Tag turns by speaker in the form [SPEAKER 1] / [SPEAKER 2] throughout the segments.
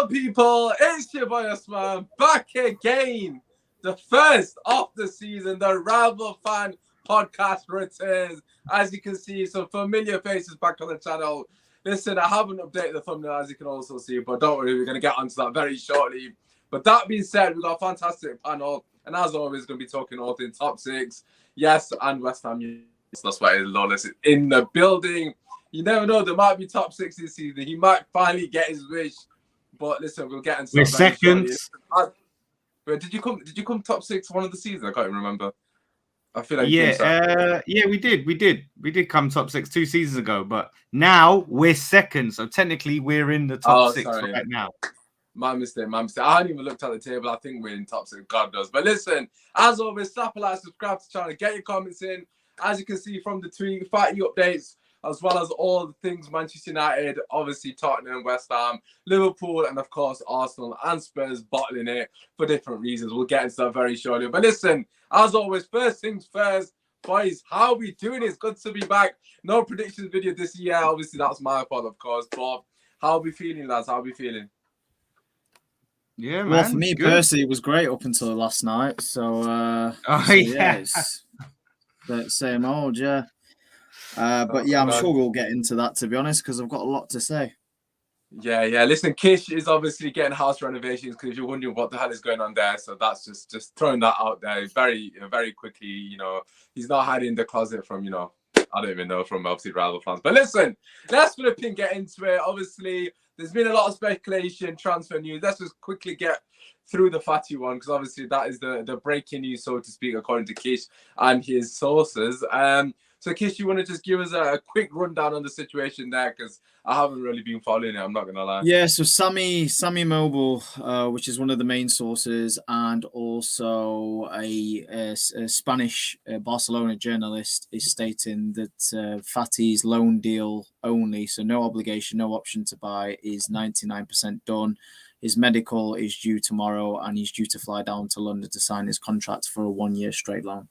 [SPEAKER 1] up, people? It's your boy Osman back again. The first of the season, the Rival Fan podcast returns. As you can see, some familiar faces back on the channel. Listen, I haven't updated the thumbnail, as you can also see, but don't worry, we're going to get onto that very shortly. But that being said, we've got a fantastic panel, and as always, going to be talking all things top six. Yes, and West Ham. Yes, that's why it's Lawless in the building. You never know, there might be top six this season. He might finally get his wish. But listen, we'll get into
[SPEAKER 2] We're seconds.
[SPEAKER 1] But did you come top six one of the season? I can't even remember. I feel like
[SPEAKER 2] we did come top six 2 seasons ago, but now we're second, so technically we're in the top six right now.
[SPEAKER 1] My mistake. I hadn't even looked at the table. I think we're in top six. God knows. But listen, as always, slap a like, subscribe to the channel, get your comments in. As you can see from the tweet, fighting updates, as well as all the things Manchester United, obviously Tottenham, West Ham, Liverpool, and of course Arsenal and Spurs bottling it for different reasons. We'll get into that very shortly. But listen, as always, first things first, boys, how are we doing? It's good to be back. No predictions video this year. Obviously, that's my fault, of course. But how are we feeling, lads? How are we feeling?
[SPEAKER 3] Yeah, man. Well, for me personally, it was great up until last night. So, it's the same old, yeah. But yeah, I'm sure we'll get into that, to be honest, because I've got a lot to say.
[SPEAKER 1] Yeah. Listen, Kish is obviously getting house renovations because you're wondering what the hell is going on there. So that's just throwing that out there very, very quickly. You know, he's not hiding in the closet from, I don't even know, from obviously rival fans. But listen, let's flipping get into it. Obviously, there's been a lot of speculation, transfer news. Let's just quickly get through the fatty one because obviously that is the breaking news, so to speak, according to Kish and his sources. So, Kish, you want to just give us a quick rundown on the situation there? Because I haven't really been following it, I'm not going to lie.
[SPEAKER 3] Yeah, so Sammy Mobile, which is one of the main sources, and also a Spanish Barcelona journalist is stating that Fati's loan deal only, so no obligation, no option to buy, is 99% done. His medical is due tomorrow, and he's due to fly down to London to sign his contract for a 1-year straight loan.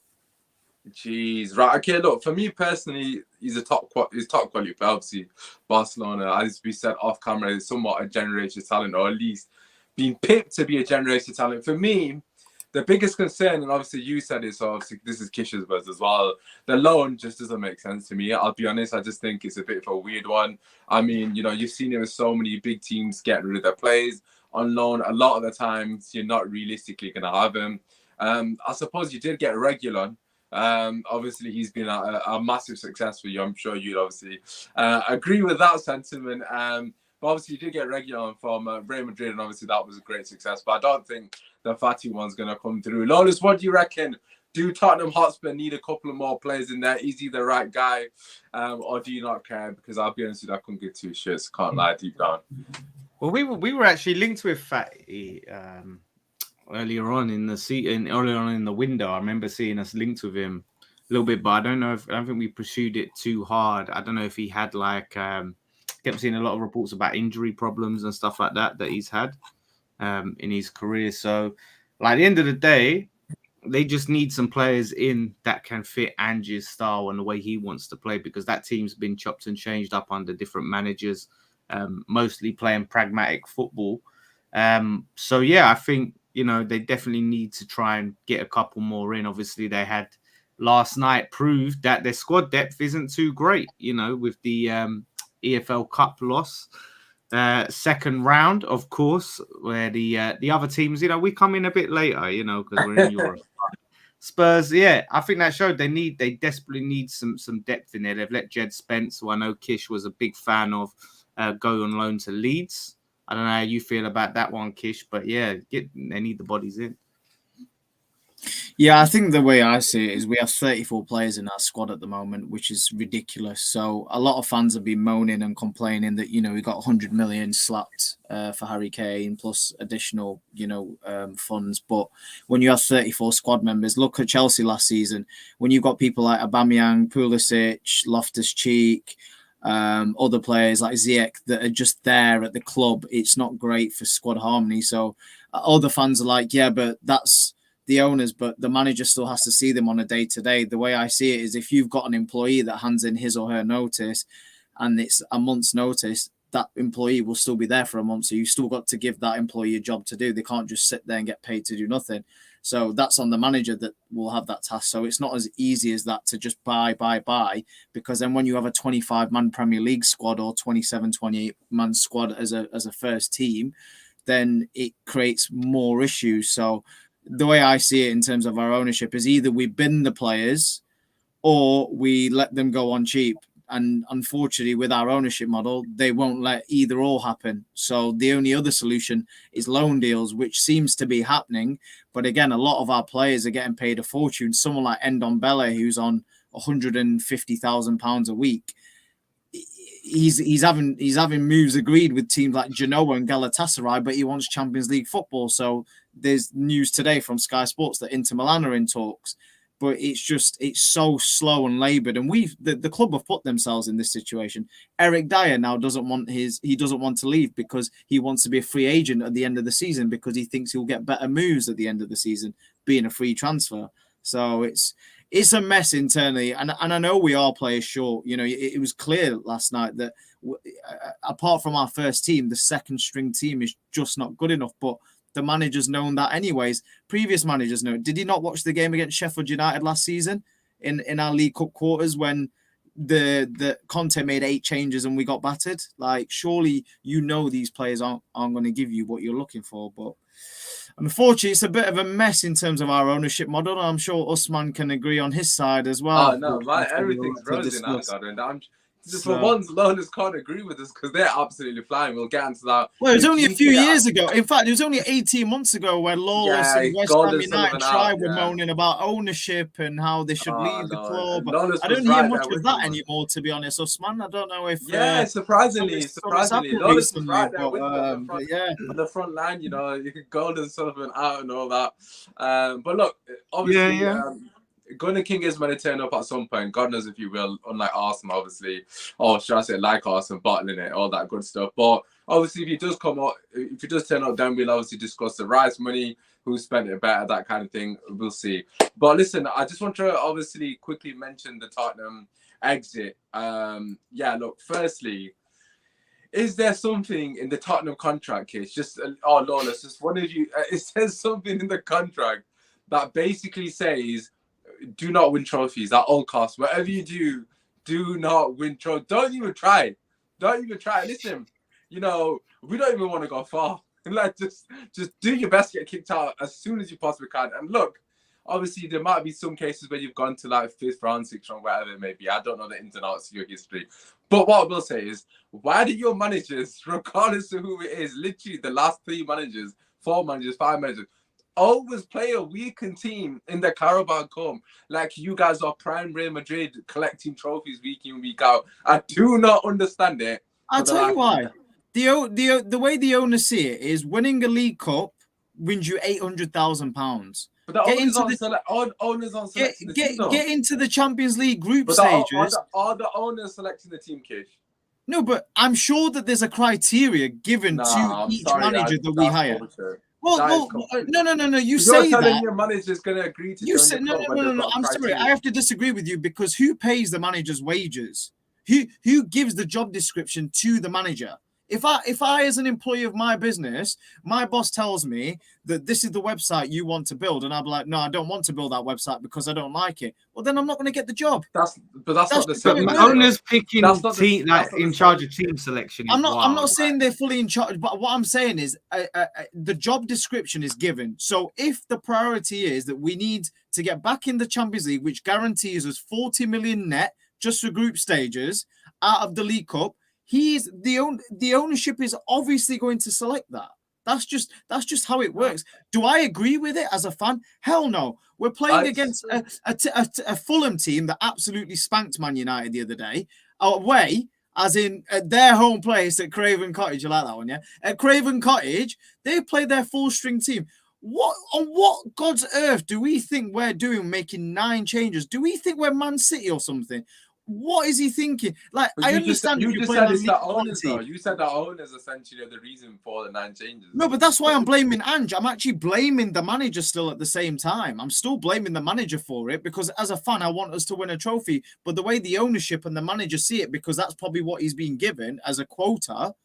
[SPEAKER 1] Jeez, right. Okay, look, for me personally, he's top quality for obviously Barcelona. As we said off camera, he's somewhat a generational talent, or at least being picked to be a generational talent. For me, the biggest concern, and obviously you said it, so obviously this is Kish's words as well, the loan just doesn't make sense to me. I'll be honest, I just think it's a bit of a weird one. I mean, you've seen it with so many big teams getting rid of their players on loan. A lot of the times, you're not realistically going to have them. I suppose you did get Reguilon. Obviously he's been a massive success for you. I'm sure you'd obviously agree with that sentiment. But obviously you did get Reguilon from Real Madrid, and obviously that was a great success. But I don't think the fatty one's going to come through. Lawless, what do you reckon? Do Tottenham Hotspur need a couple of more players in there? Is he the right guy, or do you not care? Because I'll be honest with you, I couldn't give two shits. Can't lie, deep down.
[SPEAKER 2] Well, we were actually linked with Fatty earlier on in the window. I remember seeing us linked with him a little bit, but I don't think we pursued it too hard. I don't know if he had kept seeing a lot of reports about injury problems and stuff like that he's had in his career. So at the end of the day, they just need some players in that can fit Angie's style and the way he wants to play, because that team's been chopped and changed up under different managers, mostly playing pragmatic football. So yeah, I think they definitely need to try and get a couple more in. Obviously, they had last night proved that their squad depth isn't too great, with the EFL Cup loss. Second round, of course, where the other teams, we come in a bit later, because we're in Europe. Spurs, yeah, I think that showed they desperately need some depth in there. They've let Jed Spence, who I know Kish was a big fan of, go on loan to Leeds. I don't know how you feel about that one, Kish, but yeah, they need the bodies in.
[SPEAKER 3] Yeah, I think the way I see it is we have 34 players in our squad at the moment, which is ridiculous. So a lot of fans have been moaning and complaining that, we got 100 million slapped for Harry Kane plus additional, funds. But when you have 34 squad members, look at Chelsea last season, when you've got people like Aubameyang, Pulisic, Loftus-Cheek, other players like Ziyech that are just there at the club, it's not great for squad harmony. So other fans are like, yeah, but that's the owners, but the manager still has to see them on a day-to-day. The way I see it is if you've got an employee that hands in his or her notice and it's a month's notice, that employee will still be there for a month. So you still got to give that employee a job to do. They can't just sit there and get paid to do nothing. So that's on the manager that will have that task. So it's not as easy as that to just buy, because then when you have a 25-man Premier League squad or 27, 28-man squad as a first team, then it creates more issues. So the way I see it in terms of our ownership is either we bin the players or we let them go on cheap. And unfortunately, with our ownership model, they won't let either or happen. So the only other solution is loan deals, which seems to be happening. But again, a lot of our players are getting paid a fortune. Someone like Endon Bele, who's on £150,000 a week, he's having moves agreed with teams like Genoa and Galatasaray, but he wants Champions League football. So there's news today from Sky Sports that Inter Milan are in talks. But it's so slow and laboured, and the club have put themselves in this situation. Eric Dyer now doesn't want to leave because he wants to be a free agent at the end of the season because he thinks he'll get better moves at the end of the season being a free transfer. So it's a mess internally, and I know we are players short. You know, it was clear last night that apart from our first team, the second string team is just not good enough. But the manager's known that anyways. Previous managers know. Did he not watch the game against Sheffield United last season in our League Cup quarters when the Conte made 8 changes and we got battered? Like, surely you know these players aren't going to give you what you're looking for. But unfortunately, it's a bit of a mess in terms of our ownership model. I'm sure Usman can agree on his side as well.
[SPEAKER 1] Oh no, everything's rosy now, God, and I'm just for once, learners can't agree with us because they're absolutely flying. We'll get into that.
[SPEAKER 3] Well, it was only a few years ago. In fact, it was only 18 months ago when Lawless and West Ham United were moaning about ownership and how they should leave the club. I don't hear much of that anymore, to be honest, Usman. I don't know if
[SPEAKER 1] surprisingly, Lawless was right there with them on the front line. You know, you could Golden Sullivan out and all that. But look, obviously, Gunnar King is going to turn up at some point. God knows if you will, unlike Arsenal, obviously. Or should I say, like Arsenal, bottling it, all that good stuff. But obviously, if he does come up, if he does turn up, then we'll obviously discuss the rights money, who spent it better, that kind of thing. We'll see. But listen, I just want to obviously quickly mention the Tottenham exit. Look, firstly, is there something in the Tottenham contract case? Just, Lawless, just one of you, it says something in the contract that basically says, do not win trophies at all costs. Whatever you do not win trophies. Don't even try. Listen, you know, we don't even want to go far. Like, just do your best to get kicked out as soon as you possibly can. And look, obviously, there might be some cases where you've gone to like 5th round, 6th round, whatever it may be. I don't know the ins and outs of your history. But what I will say is, why do your managers, regardless of who it is, literally the last 3 managers, 4 managers, 5 managers, always play a weakened team in the Carabao Cup, like you guys are prime Real Madrid collecting trophies week in, week out? I do not understand it.
[SPEAKER 3] I'll tell you why. The way the owners see it is winning a League Cup wins you £800,000.
[SPEAKER 1] But the owners aren't selecting the team.
[SPEAKER 3] Get into the Champions League group stages.
[SPEAKER 1] Are the owners selecting the team, Kish?
[SPEAKER 3] No, but I'm sure that there's a criteria given to each manager that we hire. Well, no. You say that
[SPEAKER 1] your manager's going to agree to.
[SPEAKER 3] You say no. I'm sorry. I have to disagree with you because who pays the manager's wages? Who gives the job description to the manager? If I, as an employee of my business, my boss tells me that this is the website you want to build, and I'm like, no, I don't want to build that website because I don't like it. Well, then I'm not going to get the job.
[SPEAKER 1] That's not the same.
[SPEAKER 2] Owners picking team, like in charge of team selection.
[SPEAKER 3] I'm not saying they're fully in charge, but what I'm saying is the job description is given. So if the priority is that we need to get back in the Champions League, which guarantees us 40 million net just for group stages out of the League Cup, the ownership is obviously going to select that. That's just how it works. Do I agree with it as a fan? Hell no. We're playing against a Fulham team that absolutely spanked Man United the other day away, as in at their home place at Craven Cottage. You like that one, yeah? At Craven Cottage, they played their full string team. What God's earth do we think we're doing, making 9 changes? Do we think we're Man City or something? What is he thinking? Like,
[SPEAKER 1] But
[SPEAKER 3] I understand if
[SPEAKER 1] you
[SPEAKER 3] you're
[SPEAKER 1] just
[SPEAKER 3] playing
[SPEAKER 1] said
[SPEAKER 3] a
[SPEAKER 1] it's the
[SPEAKER 3] League One
[SPEAKER 1] owners, though.
[SPEAKER 3] team.
[SPEAKER 1] You said the owners essentially are the reason for the 9 changes.
[SPEAKER 3] No, but that's why I'm blaming Ange. I'm actually blaming the manager still at the same time. I'm still blaming the manager for it because as a fan, I want us to win a trophy. But the way the ownership and the manager see it, because that's probably what he's been given as a quota,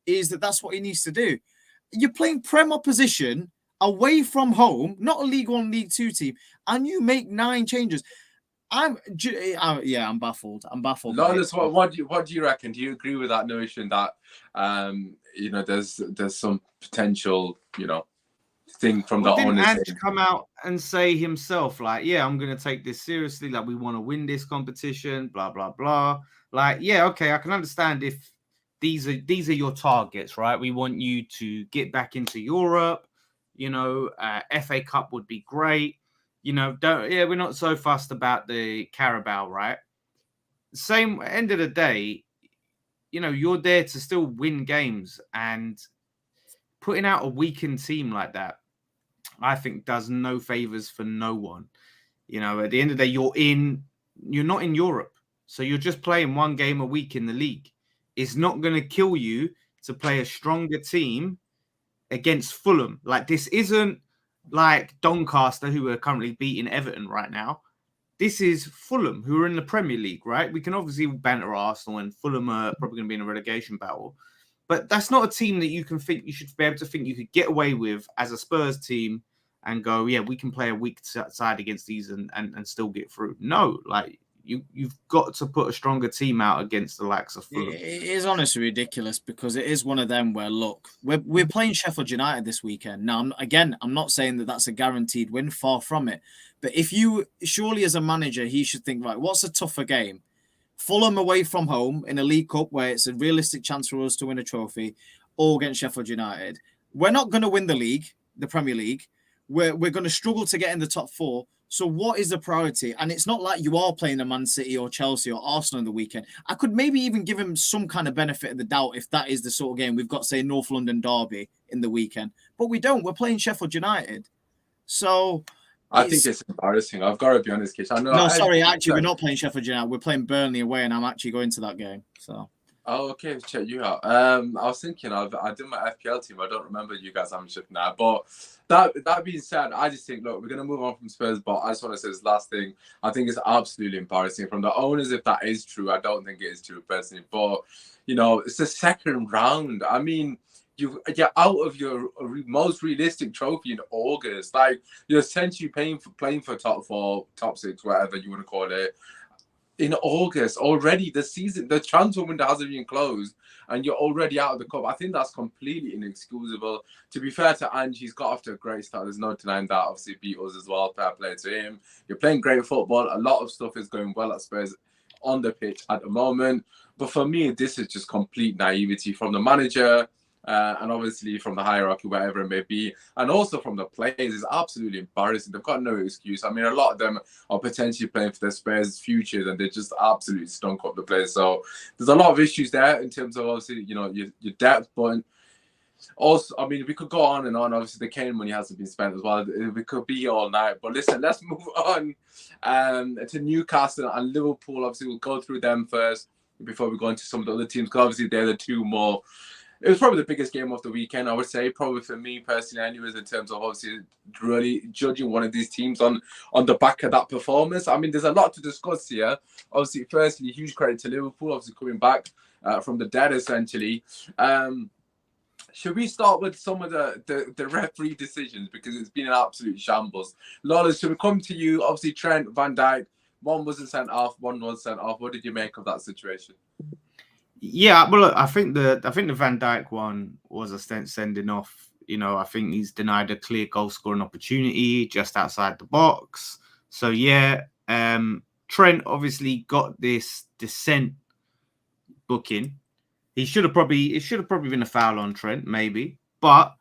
[SPEAKER 3] is that that's what he needs to do. You're playing Prem opposition away from home, not a League One, League Two team, and you make 9 changes. I'm baffled. I'm baffled by it.
[SPEAKER 1] Lawless, what do you reckon? Do you agree with that notion that there's some potential thing from the
[SPEAKER 2] Well, didn't
[SPEAKER 1] owners?
[SPEAKER 2] Ange come out and say himself, like, yeah, I'm going to take this seriously. Like, we want to win this competition, blah, blah, blah. Like, yeah, okay, I can understand if these are your targets, right? We want you to get back into Europe. FA Cup would be great. We're not so fussed about the Carabao, right? Same end of the day, you're there to still win games, and putting out a weakened team like that, I think, does no favors for no one. At the end of the day, you're not in Europe. So you're just playing one game a week in the league. It's not going to kill you to play a stronger team against Fulham. Like, this isn't like Doncaster, who are currently beating Everton right now. This is Fulham, who are in the Premier League, right? We can obviously banter Arsenal, and Fulham are probably going to be in a relegation battle. But that's not a team that you should be able to think you could get away with as a Spurs team and go, yeah, we can play a weak side against these and still get through. No, like, you've got to put a stronger team out against the likes of Fulham.
[SPEAKER 3] It is honestly ridiculous because it is one of them where, look, we're playing Sheffield United this weekend. Now, I'm not saying that that's a guaranteed win, far from it. But surely as a manager, he should think, right, what's a tougher game? Fulham away from home in a League Cup where it's a realistic chance for us to win a trophy, or against Sheffield United. We're not going to win the league, the Premier League. We're going to struggle to get in the top 4. So what is the priority? And it's not like you are playing a Man City or Chelsea or Arsenal on the weekend. I could maybe even give him some kind of benefit of the doubt if that is the sort of game we've got, say, North London Derby in the weekend. But we don't. We're playing Sheffield United. So
[SPEAKER 1] I think it's embarrassing. I've got to be honest, Kish.
[SPEAKER 3] Actually, we're not playing Sheffield United. We're playing Burnley away, and I'm actually going to that game. So.
[SPEAKER 1] Oh, okay. Check you out. I was thinking I did my FPL team. I don't remember you guys having shit now. But that being said, I just think, look, we're gonna move on from Spurs. But I just want to say this last thing. I think it's absolutely embarrassing from the owners. If that is true, I don't think it is true personally. But it's the second round. I mean, you're out of your most realistic trophy in August. Like, you're essentially playing for top 4, top 6, whatever you want to call it. In August already, the transfer window hasn't even closed, and you're already out of the cup. I think that's completely inexcusable. To be fair to Ange, he's got off to a great start. There's no denying that. Obviously, beat us as well. Fair play to him. You're playing great football. A lot of stuff is going well at Spurs on the pitch at the moment. But for me, this is just complete naivety from the manager. And obviously from the hierarchy, whatever it may be, and also from the players, is absolutely embarrassing. They've got no excuse. I mean, a lot of them are potentially playing for their Spurs' futures, and they just absolutely stunk up the place. So there's a lot of issues there in terms of obviously, your depth, but also, I mean, we could go on and on. Obviously, the Kane money hasn't been spent as well. We could be all night. But listen, let's move on to Newcastle and Liverpool. Obviously, we'll go through them first before we go into some of the other teams, because obviously they're the two more. It was probably the biggest game of the weekend, I would say, probably for me personally anyways, in terms of obviously really judging one of these teams on the back of that performance. I mean, there's a lot to discuss here. Obviously, firstly, huge credit to Liverpool, obviously coming back from the dead, essentially. Should we start with some of the referee decisions, because it's been an absolute shambles? Lola, should we come to you? Obviously, Trent, Van Dijk, one wasn't sent off, one was sent off. What did you make of that situation?
[SPEAKER 2] Yeah, well, look, I think the Van Dijk one was a sending off. I think he's denied a clear goal scoring opportunity just outside the box. So yeah, Trent obviously got this descent booking. It should have probably been a foul on Trent, maybe. But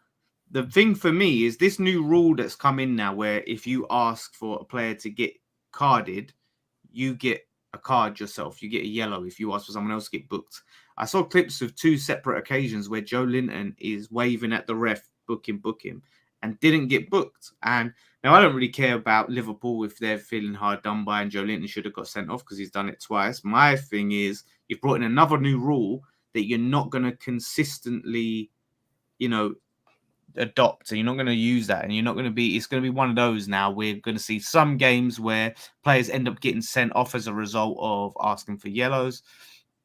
[SPEAKER 2] the thing for me is this new rule that's come in now, where if you ask for a player to get carded, you get a card yourself. You get a yellow if you ask for someone else to get booked. I saw clips of 2 separate occasions where Joe Linton is waving at the ref, book him, and didn't get booked. And now I don't really care about Liverpool if they're feeling hard done by and Joe Linton should have got sent off because he's done it twice. My thing is you've brought in another new rule that you're not going to consistently, adopt, and you're not going to use that, and you're not going to be. It's going to be one of those now. We're going to see some games where players end up getting sent off as a result of asking for yellows,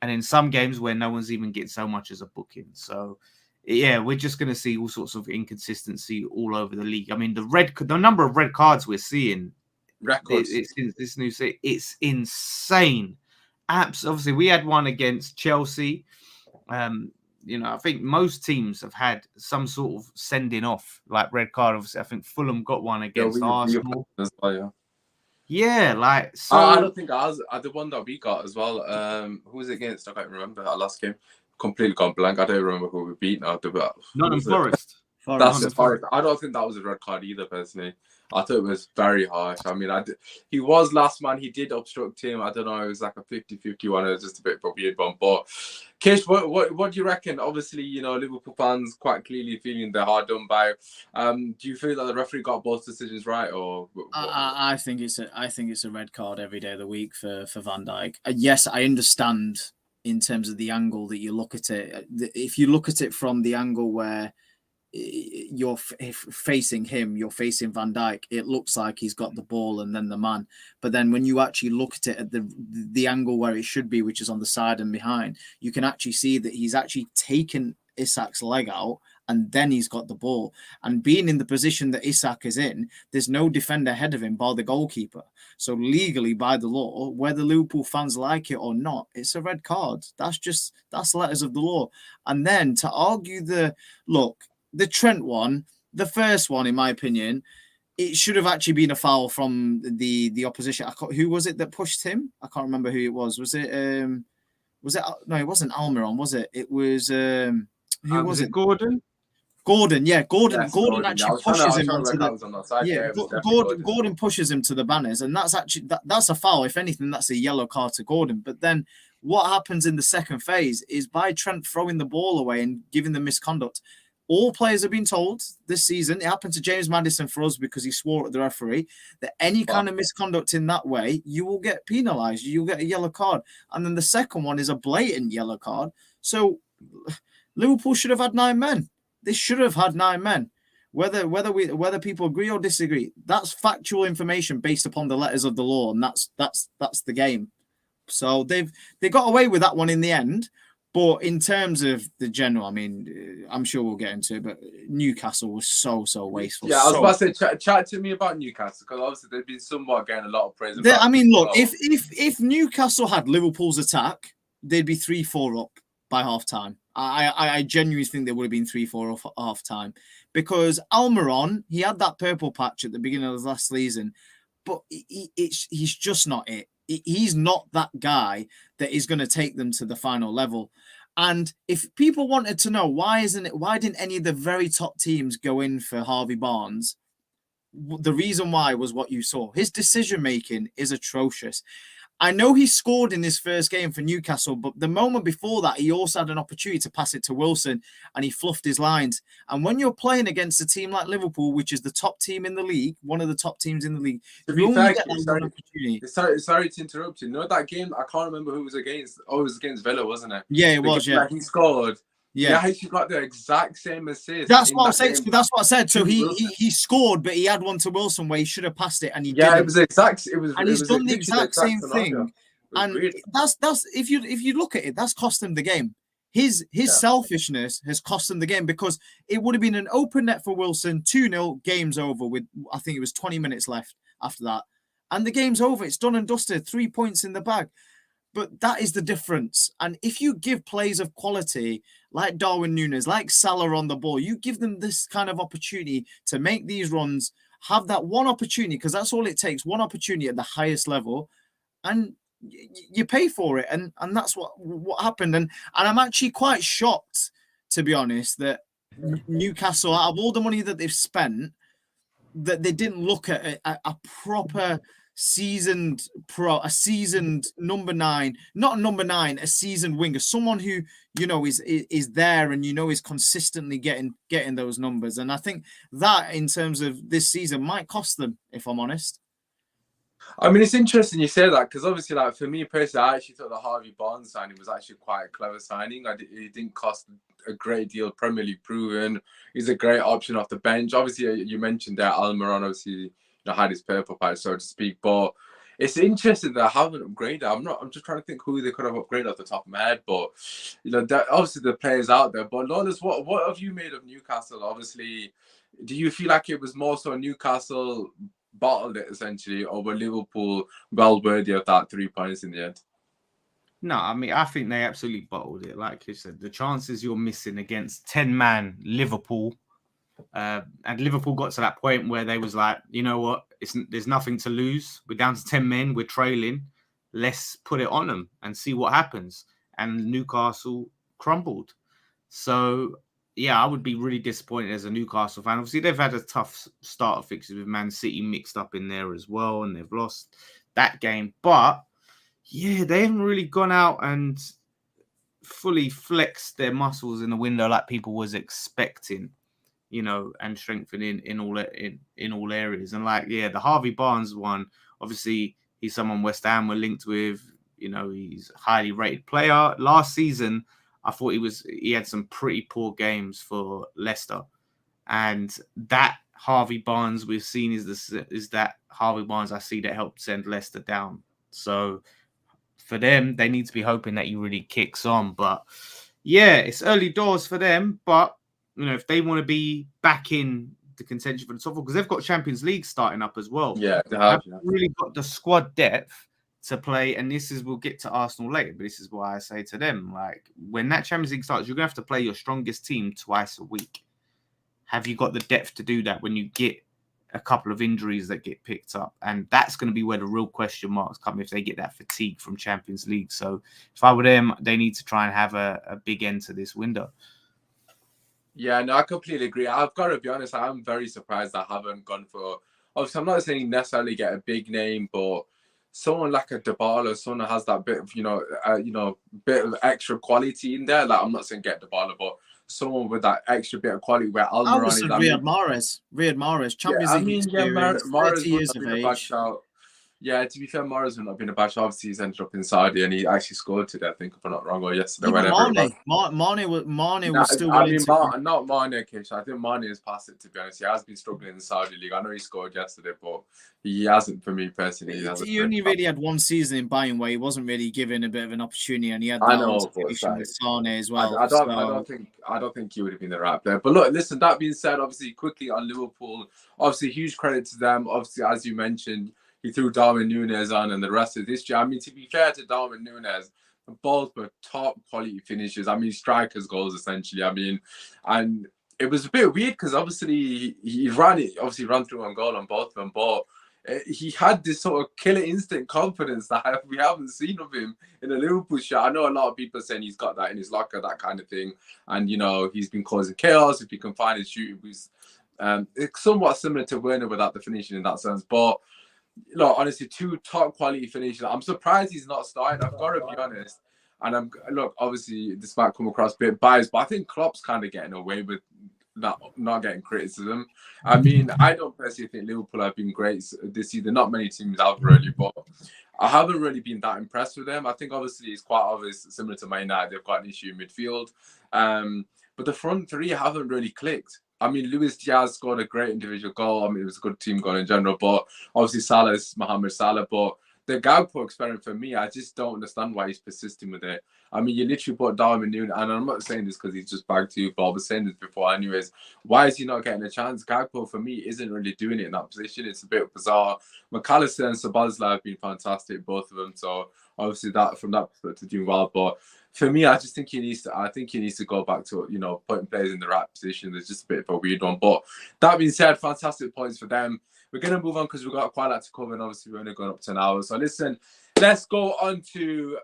[SPEAKER 2] and in some games where no one's even getting so much as a booking. So, yeah, we're just going to see all sorts of inconsistency all over the league. I mean, the number of red cards we're seeing,
[SPEAKER 1] Records.
[SPEAKER 2] It's insane. Obviously, we had one against Chelsea. I think most teams have had some sort of sending off, like red card. Obviously, I think Fulham got one against Arsenal.
[SPEAKER 1] As well, yeah.
[SPEAKER 2] Yeah, like so.
[SPEAKER 1] I don't think the one that we got as well. Who was it against? I can't remember. Our last game, completely gone blank. I don't remember who we beat now.
[SPEAKER 2] Nottingham Forest.
[SPEAKER 1] That's it. Forest. I don't think that was a red card either, personally. I thought it was very harsh. I mean, he was last man. He did obstruct him. I don't know. It was like a 50-50 one. It was just a bit of a weird one. But, Kish, what do you reckon? Obviously, Liverpool fans quite clearly feeling they're hard done by. Do you feel that the referee got both decisions right, or?
[SPEAKER 3] I think it's a red card every day of the week for Van Dijk. Yes, I understand in terms of the angle that you look at it. If you look at it from the angle where you're facing him, you're facing Van Dijk, it looks like he's got the ball and then the man. But then when you actually look at it at the angle where it should be, which is on the side and behind, you can actually see that he's actually taken Isak's leg out and then he's got the ball. And being in the position that Isak is in, there's no defender ahead of him bar the goalkeeper. So legally, by the law, whether Liverpool fans like it or not, it's a red card. That's letters of the law. And then to argue the Trent one, the first one, in my opinion, it should have actually been a foul from the opposition. Who was it that pushed him? I can't remember who it was. Was it? No, it wasn't Almiron, was it? It was. Who was it?
[SPEAKER 2] Gordon.
[SPEAKER 3] Gordon, yeah, Gordon.
[SPEAKER 1] Yes,
[SPEAKER 3] Gordon actually pushes him onto
[SPEAKER 1] the.
[SPEAKER 3] Gordon pushes him to the banners, and that's actually that's a foul. If anything, that's a yellow card to Gordon. But then what happens in the second phase is by Trent throwing the ball away and giving them misconduct. All players have been told this season, it happened to James Maddison for us because he swore at the referee, that any kind of misconduct in that way, you will get penalised. You'll get a yellow card. And then the second one is a blatant yellow card. So Liverpool should have had 9 men. They should have had 9 men. Whether people agree or disagree, that's factual information based upon the letters of the law, and that's the game. So they got away with that one in the end. But in terms of the general, I mean, I'm sure we'll get into it, but Newcastle was so wasteful.
[SPEAKER 1] Yeah, I was about to say, chat to me about Newcastle, because obviously they've been somewhat getting a lot of praise.
[SPEAKER 3] I mean, look, if Newcastle had Liverpool's attack, they'd be 3-4 up by half-time. I genuinely think they would have been 3-4 off at half-time. Because Almiron, he had that purple patch at the beginning of the last season, but he's just not it. He's not that guy that is going to take them to the final level. And if people wanted to know why didn't any of the very top teams go in for Harvey Barnes? The reason why was what you saw. His decision making is atrocious. I know he scored in his first game for Newcastle, but the moment before that, he also had an opportunity to pass it to Wilson, and he fluffed his lines. And when you're playing against a team like Liverpool, which is the top team in the league, one of the top teams in the league,
[SPEAKER 1] sorry to interrupt you. You know that game? I can't remember who it was against. Oh, it was against Villa, wasn't it?
[SPEAKER 3] Yeah, it was. Yeah,
[SPEAKER 1] he scored.
[SPEAKER 3] Yeah,
[SPEAKER 1] he got the exact same assist.
[SPEAKER 3] That's what I said. That's what I said. So he scored, but he had one to Wilson where he should have passed it, and he didn't.
[SPEAKER 1] It was exact.
[SPEAKER 3] And he's done the exact same thing. And that's if you look at it, that's cost him the game. His selfishness has cost him the game, because it would have been an open net for Wilson, 2-0, game's over with, I think it was 20 minutes left after that, and the game's over. It's done and dusted. 3 points in the bag. But that is the difference. And if you give players of quality like Darwin Núñez, like Salah on the ball, you give them this kind of opportunity to make these runs, have that one opportunity, because that's all it takes, one opportunity at the highest level, and you pay for it. And that's what happened. And I'm actually quite shocked, to be honest, that Newcastle, out of all the money that they've spent, that they didn't look at a proper seasoned a seasoned number 9, not a number 9, a seasoned winger, someone who is there and is consistently getting those numbers. And I think that in terms of this season might cost them, if I'm honest.
[SPEAKER 1] I mean, it's interesting you say that because obviously, like for me personally, I actually thought the Harvey Barnes signing was actually quite a clever signing. It didn't cost a great deal. Premier League proven. He's a great option off the bench. Obviously, you mentioned that Almiron obviously had his purple patch, so to speak. But it's interesting that I haven't upgraded. I'm just trying to think who they could have upgraded off the top of my head. But obviously the players out there. But Lawless, what have you made of Newcastle? Obviously, do you feel like it was more so Newcastle bottled it essentially, or were Liverpool well worthy of that 3 points in the end?
[SPEAKER 2] No, I mean, I think they absolutely bottled it. Like you said, the chances you're missing against 10-man Liverpool, and Liverpool got to that point where they was like, you know what, there's nothing to lose. We're down to 10 men. We're trailing. Let's put it on them and see what happens. And Newcastle crumbled. So, yeah, I would be really disappointed as a Newcastle fan. Obviously, they've had a tough start of fixtures with Man City mixed up in there as well, and they've lost that game. But, yeah, they haven't really gone out and fully flexed their muscles in the window like people was expecting, and strengthening in all areas. And the Harvey Barnes one, obviously, he's someone West Ham were linked with. He's a highly rated player. Last season, I thought he had some pretty poor games for Leicester, and that Harvey Barnes we've seen is that Harvey Barnes I see that helped send Leicester down. So for them, they need to be hoping that he really kicks on. But yeah, it's early doors for them. But if they want to be back in the contention for the top four, because they've got Champions League starting up as well.
[SPEAKER 1] Yeah, they have
[SPEAKER 2] really got the squad depth to play, and we'll get to Arsenal later, but this is why I say to them, like, when that Champions League starts, you're going to have to play your strongest team twice a week. Have you got the depth to do that when you get a couple of injuries that get picked up? And that's going to be where the real question marks come if they get that fatigue from Champions League. So if I were them, they need to try and have a big end to this window.
[SPEAKER 1] Yeah, no, I completely agree. I've got to be honest, I'm very surprised I haven't gone for, obviously I'm not saying necessarily get a big name, but someone like a Dybala, someone that has that bit of, bit of extra quality in there. Like, I'm not saying get Dybala, but someone with that extra bit of quality where Almiron is.
[SPEAKER 3] Riyad Mahrez, Champions League experience,
[SPEAKER 1] Mahrez
[SPEAKER 3] 30 years of age.
[SPEAKER 1] Yeah, to be fair, Mahrez would not have been a bad shot. Obviously, he's ended up in Saudi, and he actually scored today, I think, if I'm not wrong, or yesterday.
[SPEAKER 3] Mane was still willing to...
[SPEAKER 1] Not Mane, Kish. I think Mane has passed it, to be honest. He has been struggling in the Saudi League. I know he scored yesterday, but he hasn't, for me personally.
[SPEAKER 3] He only really had one season in Bayern where he wasn't really given a bit of an opportunity, and he had that situation with Sane as well.
[SPEAKER 1] I don't think he would have been the right player. But look, listen, that being said, obviously, quickly on Liverpool, obviously, huge credit to them. Obviously, as you mentioned, he threw Darwin Núñez on, and the rest is history. I mean, to be fair to Darwin Núñez, both were top quality finishes. I mean, strikers' goals, essentially. I mean, and it was a bit weird because obviously he ran through on goal on both of them, but he had this sort of killer instant confidence that we haven't seen of him in a Liverpool shirt. I know a lot of people are saying he's got that in his locker, that kind of thing, and he's been causing chaos. If he can find his shooting, it's somewhat similar to Werner without the finishing in that sense, but. Look, honestly, 2 top quality finishes. I'm surprised he's not started. I've got to be honest. And obviously, this might come across a bit biased, but I think Klopp's kind of getting away with not getting criticism. I mean, I don't personally think Liverpool have been great this season. Not many teams have really, but I haven't really been that impressed with them. I think obviously it's quite obvious, similar to Man United, they've got an issue in midfield. But the front three haven't really clicked. I mean, Luis Diaz scored a great individual goal. I mean, it was a good team goal in general, but obviously Salah is Mohamed Salah. But the Gakpo experiment for me, I just don't understand why he's persisting with it. I mean, you literally put Darwin Núñez, and I'm not saying this because he's just bagged to you, but I was saying this before anyways. Why is he not getting a chance? Gakpo, for me, isn't really doing it in that position. It's a bit bizarre. McAllister and Szoboszlai have been fantastic, both of them. So obviously that from that perspective, doing well. But for me, I just think he needs to go back to, putting players in the right position. There's just a bit of a weird one. But that being said, fantastic points for them. We're going to move on because we've got quite a lot to cover, and obviously we're only going up to an hour. So listen, let's go on to...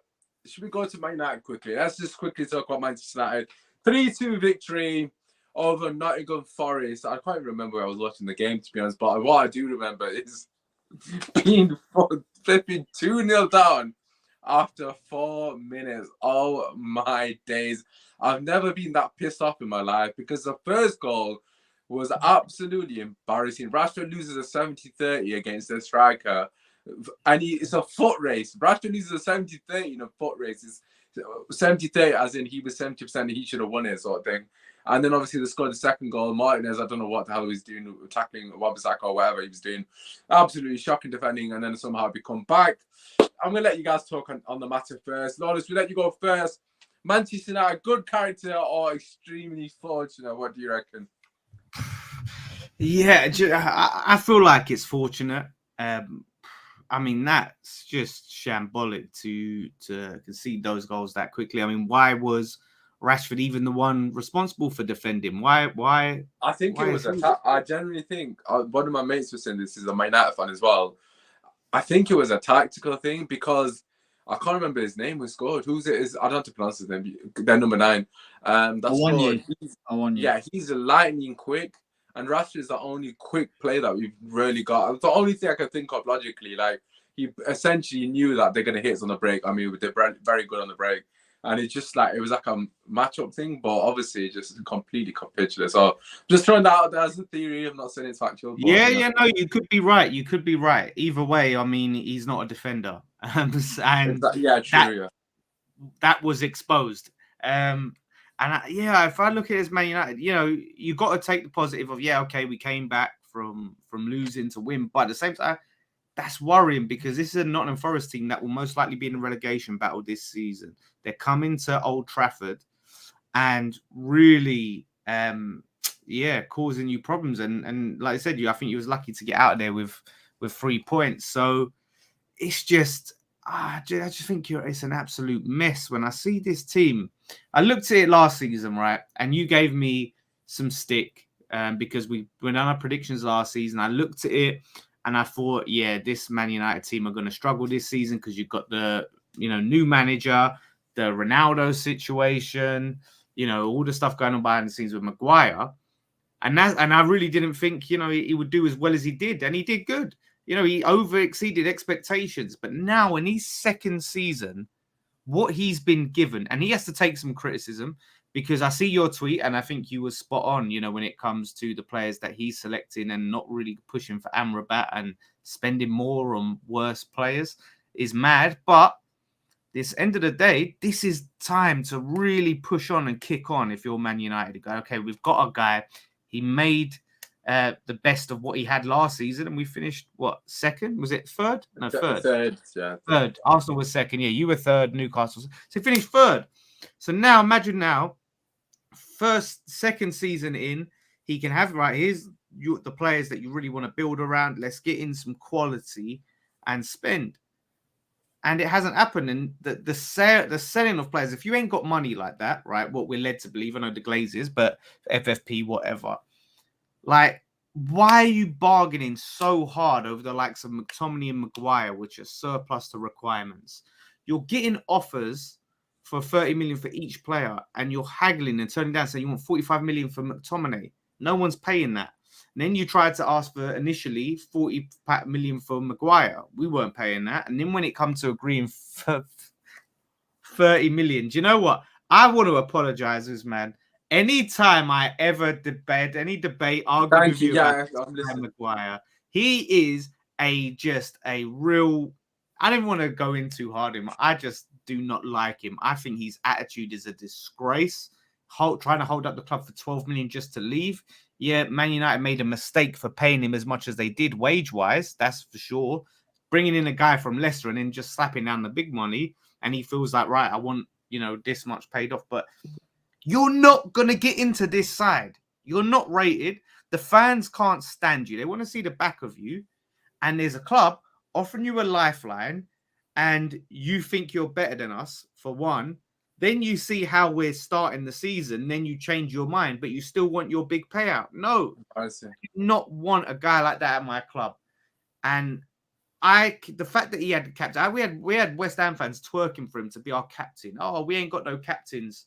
[SPEAKER 1] Should we go to Man United quickly? Let's just quickly talk about Manchester United. 3-2 victory over Nottingham Forest. I can't even remember where I was watching the game, to be honest. But what I do remember is being flipping 2-0 down after 4 minutes. Oh my days. I've never been that pissed off in my life because the first goal was absolutely embarrassing. Rashford loses a 70-30 against their striker. And it's a foot race. Rashford loses a 70-30 in a foot race. It's 70-30 as in he was 70% and he should have won it sort of thing. And then obviously they scored the second goal. Martinez, I don't know what the hell he was doing, tackling Wabasaka or whatever he was doing. Absolutely shocking defending, and then somehow we come back. I'm going to let you guys talk on the matter first. Lawrence, we let you go first. Manchester United, good character or extremely fortunate? What do you reckon?
[SPEAKER 2] Yeah, I feel like it's fortunate. I mean, that's just shambolic to concede those goals that quickly. I mean, why was Rashford even the one responsible for defending? Why?
[SPEAKER 1] I think it was I generally think one of my mates was saying this, is a Man United fan as well. I think it was a tactical thing because I can't remember his name who scored. Who's it? I don't have to pronounce his name. They're number 9. That's scored. Yeah, he's lightning quick. And Rashford is the only quick play that we've really got. It's the only thing I can think of logically. Like, he essentially knew that they're going to hit us on the break. I mean, they're very good on the break. And it's just like, it was like a matchup thing, but obviously just completely capitulated. So just throwing that out there as a theory. I'm not saying it's factual. But,
[SPEAKER 2] no, you could be right. You could be right. Either way, I mean, he's not a defender. And
[SPEAKER 1] yeah, true.
[SPEAKER 2] That was exposed. If I look at it as Man United, you got to take the positive of, okay, we came back from losing to win. But at the same time, that's worrying because this is a Nottingham Forest team that will most likely be in a relegation battle this season. They're coming to Old Trafford and really, causing you problems. And like I said, I think you was lucky to get out of there with 3 points. So it's just, I just think it's an absolute mess when I see this team. I looked at it last season, right? And you gave me some stick because we went on our predictions last season. I looked at it and I thought, this Man United team are going to struggle this season because you've got the, new manager, the Ronaldo situation, all the stuff going on behind the scenes with Maguire. And I really didn't think, he would do as well as he did. And he did good. He over-exceeded expectations. But now in his second season, what he's been given, and he has to take some criticism because I see your tweet and I think you were spot on, when it comes to the players that he's selecting and not really pushing for Amrabat and spending more on worse players is mad. But this end of the day, this is time to really push on and kick on if you're Man United. Go, okay, we've got a guy. He made the best of what he had last season, and we finished second? Was it third? No, third. Third. Arsenal was second. Yeah, you were third. Newcastle. So he finished third. So now imagine second season in, he can have here's the players that you really want to build around. Let's get in some quality and spend. And it hasn't happened. And the selling of players, if you ain't got money like that, right? What we're led to believe, I know the Glazers, but FFP, whatever. Like, why are you bargaining so hard over the likes of McTominay and Maguire, which are surplus to requirements? You're getting offers for 30 million for each player, and you're haggling and turning down, saying you want 45 million for McTominay. No one's paying that. And then you tried to ask for initially 40 million for Maguire. We weren't paying that. And then when it comes to agreeing for 30 million, do you know what? I want to apologize, this man. Anytime I ever debate, argue with you about Maguire, he is just a real. I don't want to go in too hard on him. I just do not like him. I think his attitude is a disgrace. Trying to hold up the club for 12 million just to leave. Yeah, Man United made a mistake for paying him as much as they did wage-wise. That's for sure. Bringing in a guy from Leicester and then just slapping down the big money, and he feels like, right, I want this much paid off, but. You're not going to get into this side. You're not rated. The fans can't stand you. They want to see the back of you. And there's a club offering you a lifeline and you think you're better than us, for one. Then you see how we're starting the season. Then you change your mind, but you still want your big payout. No, I do not want a guy like that at my club. And the fact that he had the captain, we had West Ham fans twerking for him to be our captain. Oh, we ain't got no captains.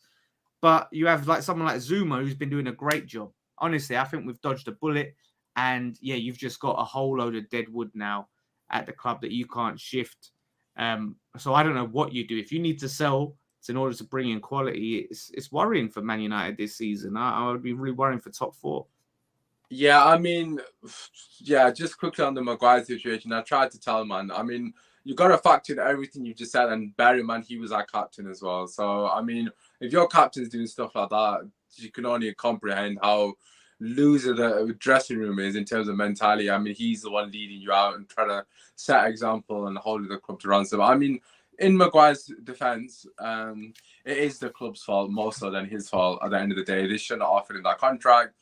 [SPEAKER 2] But you have someone like Zuma who's been doing a great job. Honestly, I think we've dodged a bullet. And you've just got a whole load of dead wood now. at the club that you can't shift. So I don't know what you do if you need to sell in order to bring in quality. It's worrying for Man United this season. I would be really worrying for top 4.
[SPEAKER 1] Yeah, I mean, yeah, just quickly on the Maguire situation, I tried to tell, man. I mean, you got to factor in everything you just said, and bear in mind, he was our captain as well. So, I mean, if your captain's doing stuff like that, you can only comprehend how loser the dressing room is in terms of mentality. I mean, he's the one leading you out and trying to set example and holding the club to ransom. I mean, in Maguire's defence, it is the club's fault more so than his fault at the end of the day. They shouldn't have offered him that contract.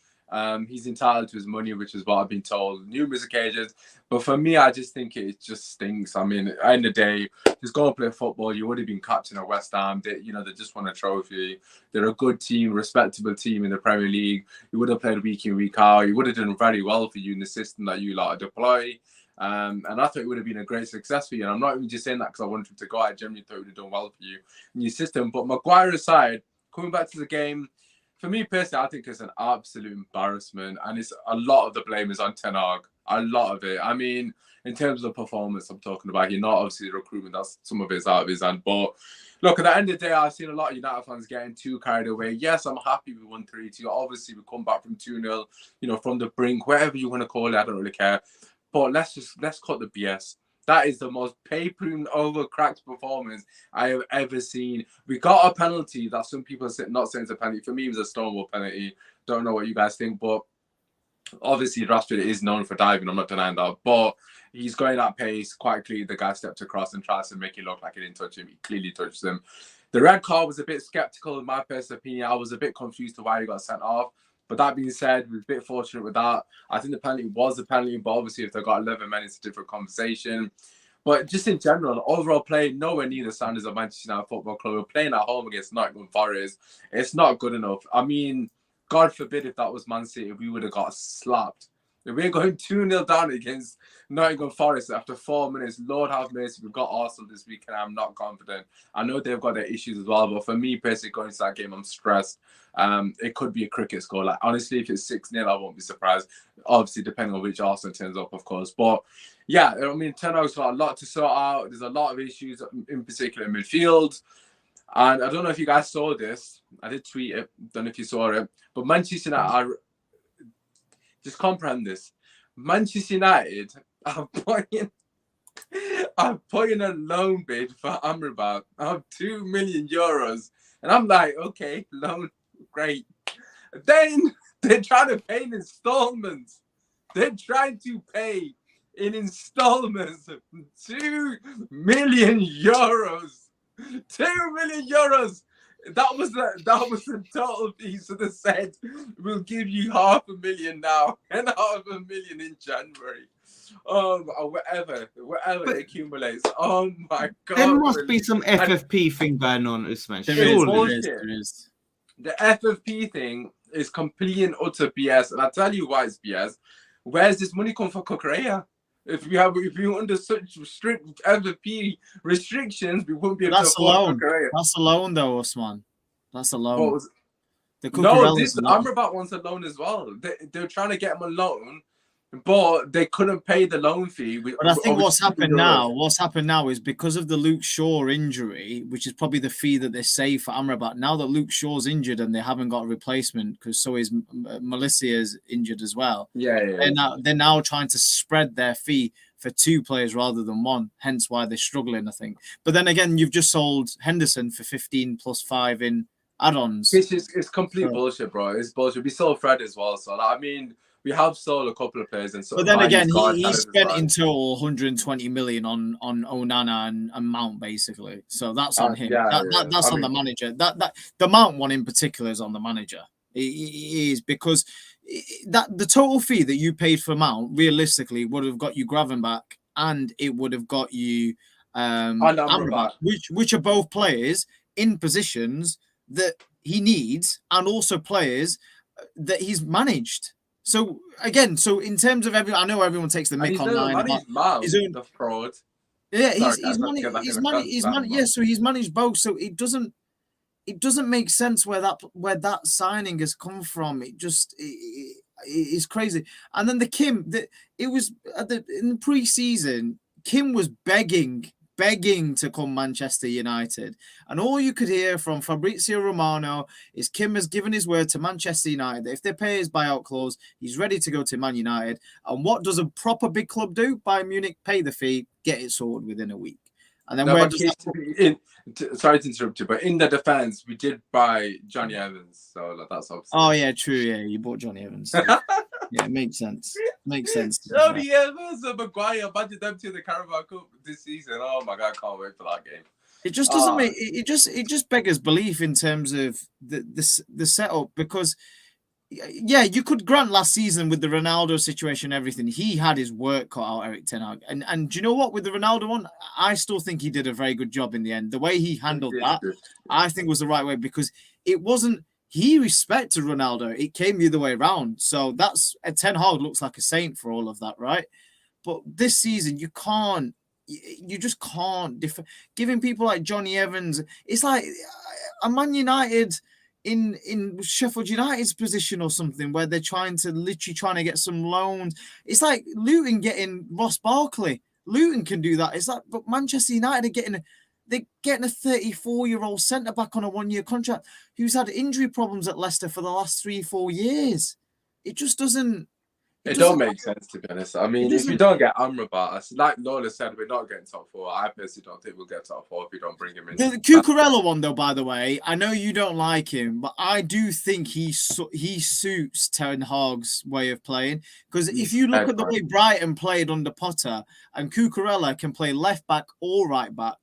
[SPEAKER 1] He's entitled to his money, which is what I've been told numerous occasions. But for me, I just think it just stinks. I mean, at the end of the day, just go and play football. You would have been captain of West Ham. They just won a trophy. They're a good team, respectable team in the Premier League. You would have played week in, week out. You would have done very well for you in the system that you deploy. And I thought it would have been a great success for you. And I'm not even just saying that because I wanted him to go. I genuinely thought it would have done well for you in your system. But Maguire aside, coming back to the game, for me personally, I think it's an absolute embarrassment, and it's a lot of the blame is on Ten Hag. A lot of it. I mean, in terms of performance, I'm talking about here, not obviously the recruitment. That's some of it's out of his hand. But look, at the end of the day, I've seen a lot of United fans getting too carried away. Yes, I'm happy we won 3-2. Obviously, we come back from 2-0, from the brink, whatever you want to call it. I don't really care. But let's cut the BS. That is the most paper-room over-cracked performance I have ever seen. We got a penalty that some people are not saying it's a penalty. For me, it was a Stonewall penalty. Don't know what you guys think, but obviously Rashford is known for diving. I'm not denying that. But he's going at pace. Quite clearly, the guy stepped across and tries to make it look like he didn't touch him. He clearly touched him. The red card was a bit skeptical in my personal opinion. I was a bit confused to why he got sent off. But that being said, we're a bit fortunate with that. I think the penalty was a penalty, but obviously if they got 11 men, it's a different conversation. But just in general, overall play, nowhere near the standards of Manchester United Football Club. We're playing at home against Nottingham Forest. It's not good enough. I mean, God forbid if that was Man City, we would have got slapped. If we're going 2-0 down against Nottingham Forest after 4 minutes, Lord have mercy, we've got Arsenal this week and I'm not confident. I know they've got their issues as well, but for me, personally, going into that game, I'm stressed. It could be a cricket score. Like, honestly, if it's 6-0, I won't be surprised. Obviously, depending on which Arsenal turns up, of course. But yeah, I mean, Ten Hag's got a lot to sort out. There's a lot of issues, in particular in midfield. And I don't know if you guys saw this. I did tweet it. Don't know if you saw it. But Manchester United just comprehend this. Manchester United are putting a loan bid for Amrabat of €2 million. And I'm like, okay, loan, great. Then they're trying to pay in installments. They're trying to pay in installments €2 million. €2 million. That was the total fee. So they said, we'll give you $500,000 now and $500,000 in January. Or whatever it accumulates. Oh my God.
[SPEAKER 2] There must be some FFP thing going on, Usman.
[SPEAKER 3] There is.
[SPEAKER 1] The FFP thing is complete and utter BS. And I tell you why it's BS. Where's this money come for Cucurella? If you under such strict FFP restrictions, we wouldn't be able to afford Cucurella.
[SPEAKER 3] That's a loan, though, Osman. That's a loan.
[SPEAKER 1] Amrabat wants a loan as well. They're trying to get him a loan, but they couldn't pay the loan fee.
[SPEAKER 3] But I think what's happened now is because of the Luke Shaw injury, which is probably the fee that they save for Amrabat. Now that Luke Shaw's injured and they haven't got a replacement, because so is Malicia's injured as well.
[SPEAKER 1] Yeah.
[SPEAKER 3] They're now trying to spread their fee for 2 players rather than 1. Hence why they're struggling, I think. But then again, you've just sold Henderson for 15 plus 5 in add-ons.
[SPEAKER 1] It's complete bullshit, bro. It's bullshit. We sold Fred as well, so I mean. We have sold a couple of players,
[SPEAKER 3] but then again, he spent in total 120 million on Onana and Mount, basically. So that's on him. That's on the manager. That the Mount one in particular is on the manager. It is because that the total fee that you paid for Mount realistically would have got you Gravenbach and it would have got you Amrabat, which are both players in positions that he needs and also players that he's managed. So again, in terms of everyone, I know everyone takes the mick online about his own
[SPEAKER 1] fraud.
[SPEAKER 3] Yeah, he's managed. Yeah, so he's managed both. So it doesn't make sense where that signing has come from. It just it's crazy. And then the Kim, it was in the pre-season. Kim was begging to come Manchester United. And all you could hear from Fabrizio Romano is Kim has given his word to Manchester United. If they pay his buyout clause, he's ready to go to Man United. And what does a proper big club do? Bayern Munich, pay the fee, get it sorted within a week. And then where does that...
[SPEAKER 1] Sorry to interrupt you, but in the defense, we did buy Johnny Evans. So that's obviously...
[SPEAKER 3] Oh, yeah, true. Yeah, you bought Johnny Evans. Yeah, it makes sense. Makes sense.
[SPEAKER 1] Johnny Evans and Maguire, imagine them to the Carabao Cup this season. Oh my God, I can't wait for that game.
[SPEAKER 3] It just doesn't make it just beggars belief in terms of the setup, because yeah, you could grant last season with the Ronaldo situation, everything. He had his work cut out, Eric Ten Hag. And do you know what? With the Ronaldo one, I still think he did a very good job in the end. The way he handled that, I think was the right way, because it wasn't. He respected Ronaldo. It came the other way around. So that's Ten Hag looks like a saint for all of that, right? But this season, you just can't giving people like Johnny Evans. It's like a Man United in Sheffield United's position or something, where they're trying to get some loans. It's like Luton getting Ross Barkley. Luton can do that. It's like, but Manchester United are getting a 34-year-old centre-back on a 1-year contract who's had injury problems at Leicester for the last 3-4 years. It just doesn't...
[SPEAKER 1] It don't make sense, to be honest. I mean, if we don't get Amrabat, like Lola said, we're not getting top 4. I personally don't think we'll get top 4 if we don't bring him in.
[SPEAKER 3] The Cucurella one, though, by the way, I know you don't like him, but I do think he suits Ten Hag's way of playing. Because if you look at the way Brighton played under Potter, and Cucurella can play left-back or right-back,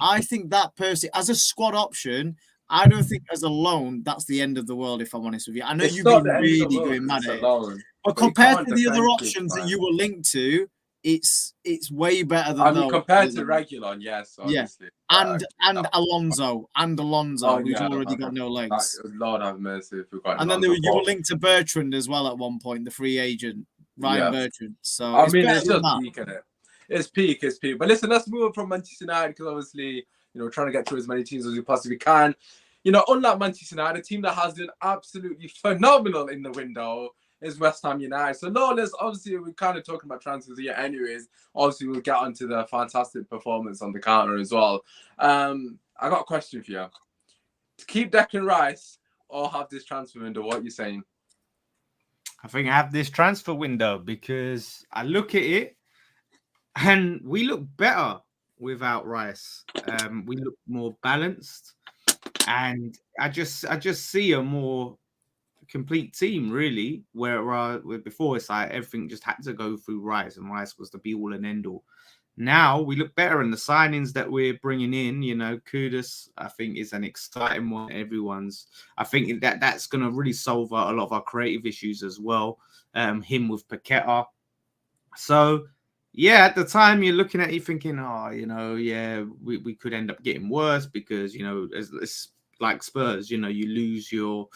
[SPEAKER 3] I think that person, as a squad option, I don't think as a loan, that's the end of the world, if I'm honest with you. I know you've been really going mad at it. But compared to the other options that you were linked to, it's way better than those.
[SPEAKER 1] Compared to Reguilon, yes, obviously.
[SPEAKER 3] Yeah. And Alonso, who's already got no legs.
[SPEAKER 1] Lord have mercy if we've got.
[SPEAKER 3] And then you were linked to Bertrand as well at one point, the free agent, Ryan Bertrand. So
[SPEAKER 1] I mean, it's just peak, isn't it? It's peak. But listen, let's move on from Manchester United, because obviously, trying to get through as many teams as we possibly can. Unlike Manchester United, a team that has been absolutely phenomenal in the window is West Ham United. So, Lawless, obviously, we're kind of talking about transfers here anyways. Obviously, we'll get onto the fantastic performance on the counter as well. I got a question for you. To keep Declan Rice or have this transfer window, what are you saying?
[SPEAKER 2] I think I have this transfer window, because I look at it and we look better without Rice. We look more balanced, and I just see a more complete team, really, where before it's like everything just had to go through Rice, and Rice was the be all and end all. Now we look better, and the signings that we're bringing in, Kudus, I think, is an exciting one. I think that's going to really solve a lot of our creative issues as well. Him with Paqueta. So, yeah, at the time you're looking at it thinking, we could end up getting worse, because, it's like Spurs, you lose your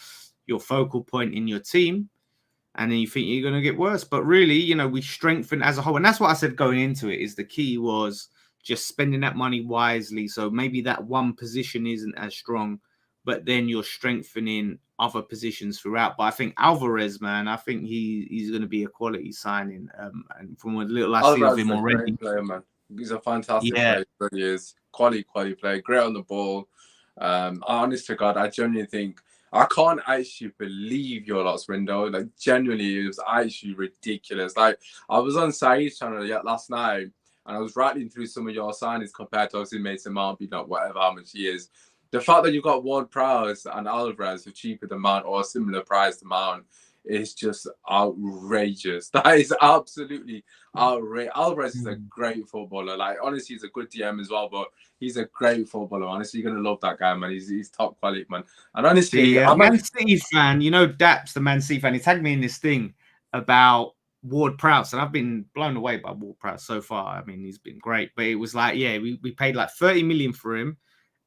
[SPEAKER 2] focal point in your team, and then you think you're going to get worse. But really, we strengthen as a whole. And that's what I said going into it, is the key was just spending that money wisely. So maybe that one position isn't as strong, but then you're strengthening other positions throughout. But I think Alvarez, man, I think he's going to be a quality signing. And from what little I see of him already.
[SPEAKER 1] Player, man. He's a fantastic player. He is. Quality player. Great on the ball. Honest to God, I genuinely think, I can't actually believe your lot's window. Like, genuinely, it was actually ridiculous. Like, I was on Saeed's channel last night, and I was rattling through some of your signings compared to obviously Mason Mount, not whatever how much he is. The fact that you got Ward-Prowse and Alvarez for cheaper than Mount, or a similar price to Mount, is just outrageous. That is absolutely outrageous. Alvarez is a great footballer. Like, honestly, he's a good DM as well, but he's a great footballer. Honestly, you're going to love that guy, man. He's top quality, man. And honestly,
[SPEAKER 2] I'm a Man City fan. Daps, the Man City fan, he tagged me in this thing about Ward-Prowse, and I've been blown away by Ward-Prowse so far. I mean, he's been great, but it was like, we paid like 30 million for him,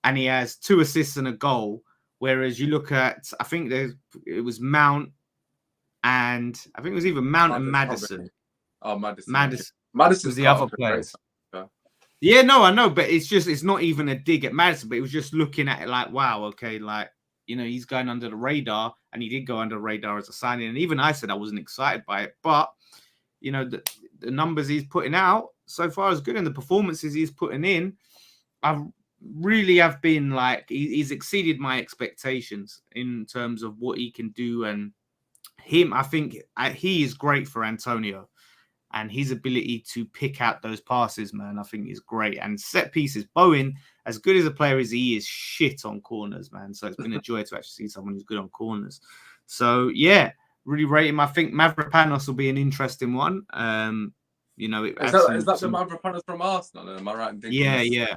[SPEAKER 2] and he has 2 assists and a goal. Whereas you look at, I think it was Mount, and I think it was either Mount and Maddison.
[SPEAKER 1] Probably. Oh,
[SPEAKER 2] Madison
[SPEAKER 1] was
[SPEAKER 2] the other players. Yeah, no, I know, but it's not even a dig at Maddison, but it was just looking at it like, wow, okay, like, he's going under the radar, and he did go under the radar as a signing. And even I said I wasn't excited by it, but, the numbers he's putting out so far is good, and the performances he's putting in, I really have been like he's exceeded my expectations in terms of what he can do. And him, I think he is great for Antonio, and his ability to pick out those passes, man, I think is great. And set pieces, Bowen, as good as a player as he is, shit on corners, man. So it's been a joy to actually see someone who's good on corners. So yeah, really rate him. I think Mavropanos will be an interesting one. You know,
[SPEAKER 1] is that the Mavropanos from Arsenal? Am I right in thinking?
[SPEAKER 2] Yeah.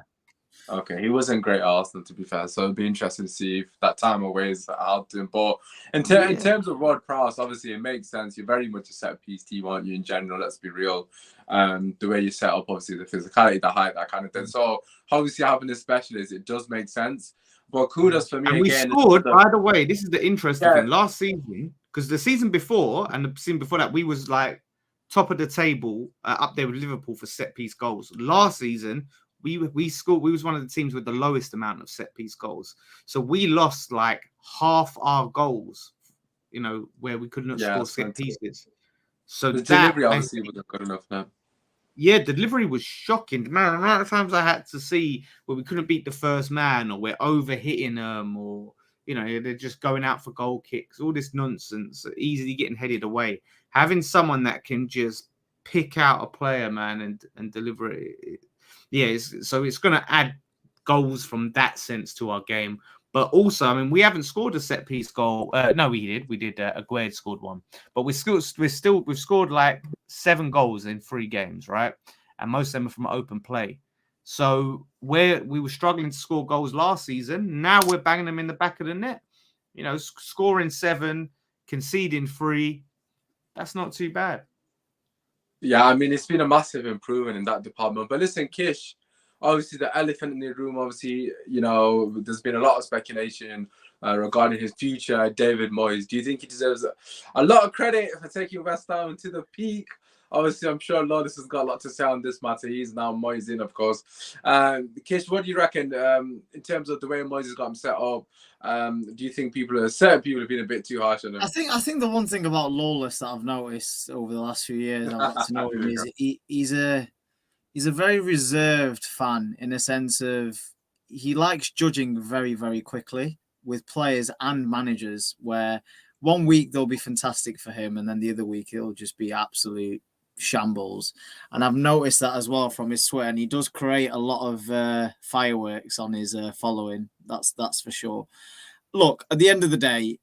[SPEAKER 1] Okay, he wasn't great at Arsenal, to be fair, so it'd be interesting to see if that time away is helped him. But in terms of Rod Prowse, obviously it makes sense. You're very much a set piece team, aren't you, in general? Let's be real. The way you set up, obviously, the physicality, the height, that kind of thing. So obviously having a specialist, it does make sense. But kudos for me
[SPEAKER 2] and
[SPEAKER 1] again.
[SPEAKER 2] We scored, by the way, this is the interesting thing. Last season, because the season before and the season before that, we was like top of the table, up there with Liverpool for set piece goals. Last season, we scored. We was one of the teams with the lowest amount of set piece goals. So we lost like half our goals, you know, where we couldn't score set pieces. So
[SPEAKER 1] the delivery obviously wasn't good enough now.
[SPEAKER 2] Yeah, delivery was shocking. Man, the amount of times I had to see where we couldn't beat the first man, or we're overhitting them, or you know, they're just going out for goal kicks, all this nonsense, easily getting headed away. Having someone that can just pick out a player, man, and deliver it. Yeah, so it's going to add goals from that sense to our game. But also, I mean, we haven't scored a set piece goal. No, we did. Aguerd scored one, but we've scored like 7 goals in 3 games, right? And most of them are from open play. So where we were struggling to score goals last season, now we're banging them in the back of the net. You know, scoring 7, conceding 3. That's not too bad.
[SPEAKER 1] Yeah, I mean, it's been a massive improvement in that department. But listen, Kish, obviously the elephant in the room, obviously, you know, there's been a lot of speculation regarding his future, David Moyes. Do you think he deserves a lot of credit for taking West Ham to the peak? Obviously, I'm sure Lourdes has got a lot to say on this matter. He's now Moyes in, of course. Kish, what do you reckon in terms of the way Moyes has got him set up? Do you think certain people have been a bit too harsh on him?
[SPEAKER 3] I think the one thing about Lourdes that I've noticed over the last few years, I've got to know him, is he's a very reserved fan, in a sense of he likes judging very, very quickly with players and managers, where one week they'll be fantastic for him and then the other week it'll just be absolute shambles. And I've noticed that as well from his Twitter, and he does create a lot of fireworks on his following. That's for sure. Look, at the end of the day,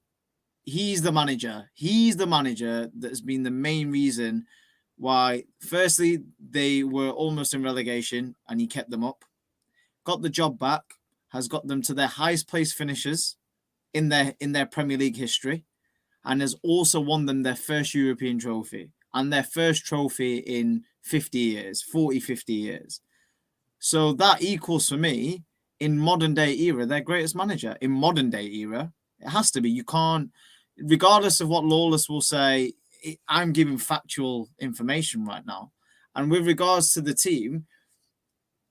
[SPEAKER 3] he's the manager. He's the manager that's been the main reason why, firstly, they were almost in relegation and he kept them up, got the job back, has got them to their highest place finishes in their Premier League history, and has also won them their first European trophy and their first trophy in 50 years. So that equals, for me, in modern day era, their greatest manager. In modern day era, it has to be. You can't, regardless of what Lawless will say, I'm giving factual information right now. And with regards to the team,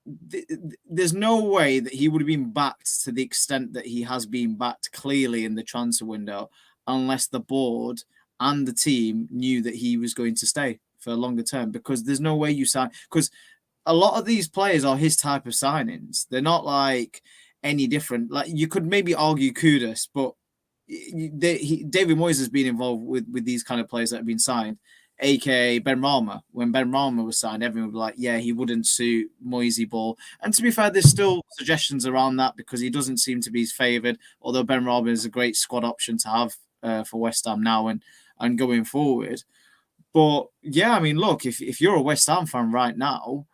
[SPEAKER 3] there's no way that he would have been backed to the extent that he has been backed clearly in the transfer window, unless the board and the team knew that he was going to stay for a longer term. Because there's no way you sign, because a lot of these players are his type of signings. They're not like any different. Like, you could maybe argue Kudus, but David Moyes has been involved with these kind of players that have been signed, aka Ben Rama. When Ben Rama was signed, everyone would be like, yeah, he wouldn't suit Moisey ball. And to be fair, there's still suggestions around that because he doesn't seem to be favoured, although Ben Rama is a great squad option to have for West Ham now and going forward. But yeah, I mean, look, if you're a West Ham fan right now,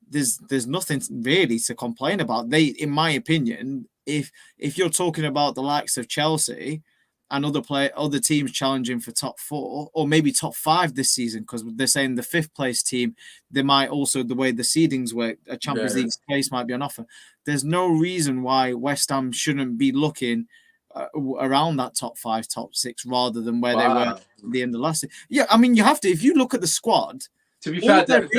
[SPEAKER 3] there's nothing really to complain about. In my opinion, if you're talking about the likes of Chelsea and other teams challenging for top 4 or maybe top 5 this season, because they're saying the 5th place team, they might also, the way the seedings work, a Champions League place might be on offer. There's no reason why West Ham shouldn't be looking around that top 5, top 6, rather than where they were at the end of last year. Yeah, I mean, you have to. If you look at the squad,
[SPEAKER 1] to be fair,
[SPEAKER 3] they're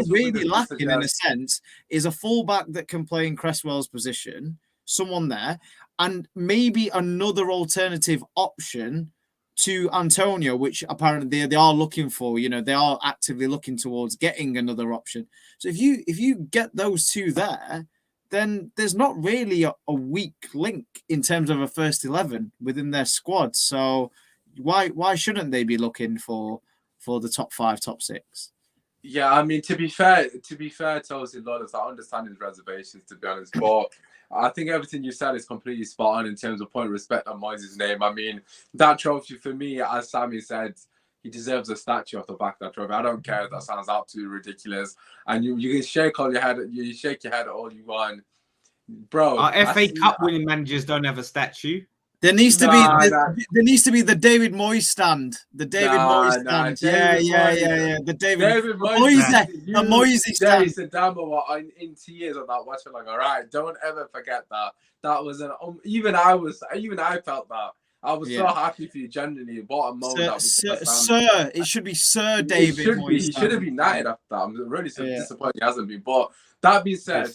[SPEAKER 3] really lacking, in a sense, is a fullback that can play in Cresswell's position, someone there, and maybe another alternative option to Antonio, which apparently they are looking for. You know, they are actively looking towards getting another option. So if you get those two there, then there's not really a weak link in terms of a first 11 within their squad. So why shouldn't they be looking for the top 5, top 6?
[SPEAKER 1] Yeah, I mean, to be fair to Chelsea Lawless, I understand his reservations, to be honest, but I think everything you said is completely spot on in terms of point of respect on Moyes' name. I mean, that trophy for me, as Sammy said, he deserves a statue off the back of that trophy. I don't care if that sounds absolutely ridiculous. And you can shake your head at all you want. Bro,
[SPEAKER 2] Our FA Cup winning managers don't have a statue.
[SPEAKER 3] There needs to be the David Moyes stand. The David Moyes stand. Yeah. The David Moyes stand.
[SPEAKER 1] Jason Dambo in tears on that watching, like, all right, don't ever forget that. That was even I felt that. I was so happy for you, genuinely. What a moment
[SPEAKER 3] Sir, it should be Sir David Moyes.
[SPEAKER 1] He should have been knighted after that. I'm really disappointed he hasn't been. But that being said,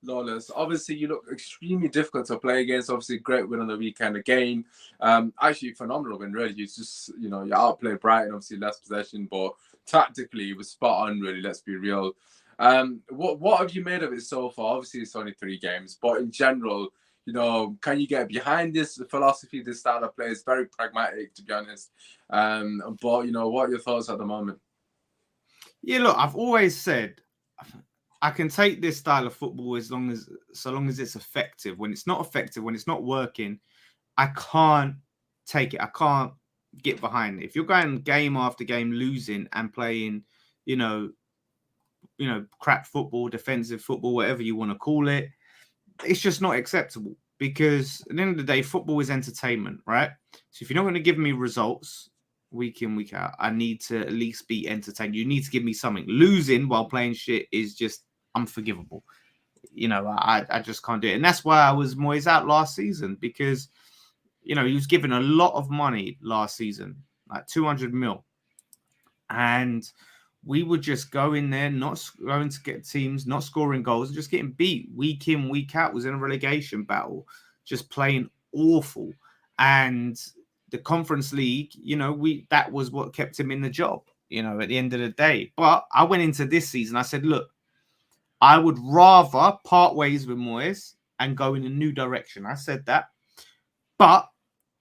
[SPEAKER 1] Lawless, obviously you look extremely difficult to play against. Obviously, great win on the weekend again. Actually, phenomenal win, really. It's just, you outplayed Brighton, obviously less possession, but tactically it was spot on, really. Let's be real. What have you made of it so far? Obviously, it's only 3 games, but in general, can you get behind this philosophy, this style of play? It's very pragmatic, to be honest. But, what are your thoughts at the moment?
[SPEAKER 2] Yeah, look, I've always said I can take this style of football so long as it's effective. When it's not effective, when it's not working, I can't take it. I can't get behind it. If you're going game after game losing and playing, crap football, defensive football, whatever you want to call it, it's just not acceptable, because at the end of the day, football is entertainment, right? So if you're not going to give me results week in, week out, I need to at least be entertained. You need to give me something. Losing while playing shit is just unforgivable. I just can't do it. And that's why I was Moyes out last season, because, he was given a lot of money last season, like 200 mil. And we would just go in there, not going to get teams, not scoring goals, and just getting beat week in, week out. Was in a relegation battle, just playing awful. And the Conference League, that was what kept him in the job, at the end of the day. But I went into this season, I said, look, I would rather part ways with Moyes and go in a new direction. I said that. But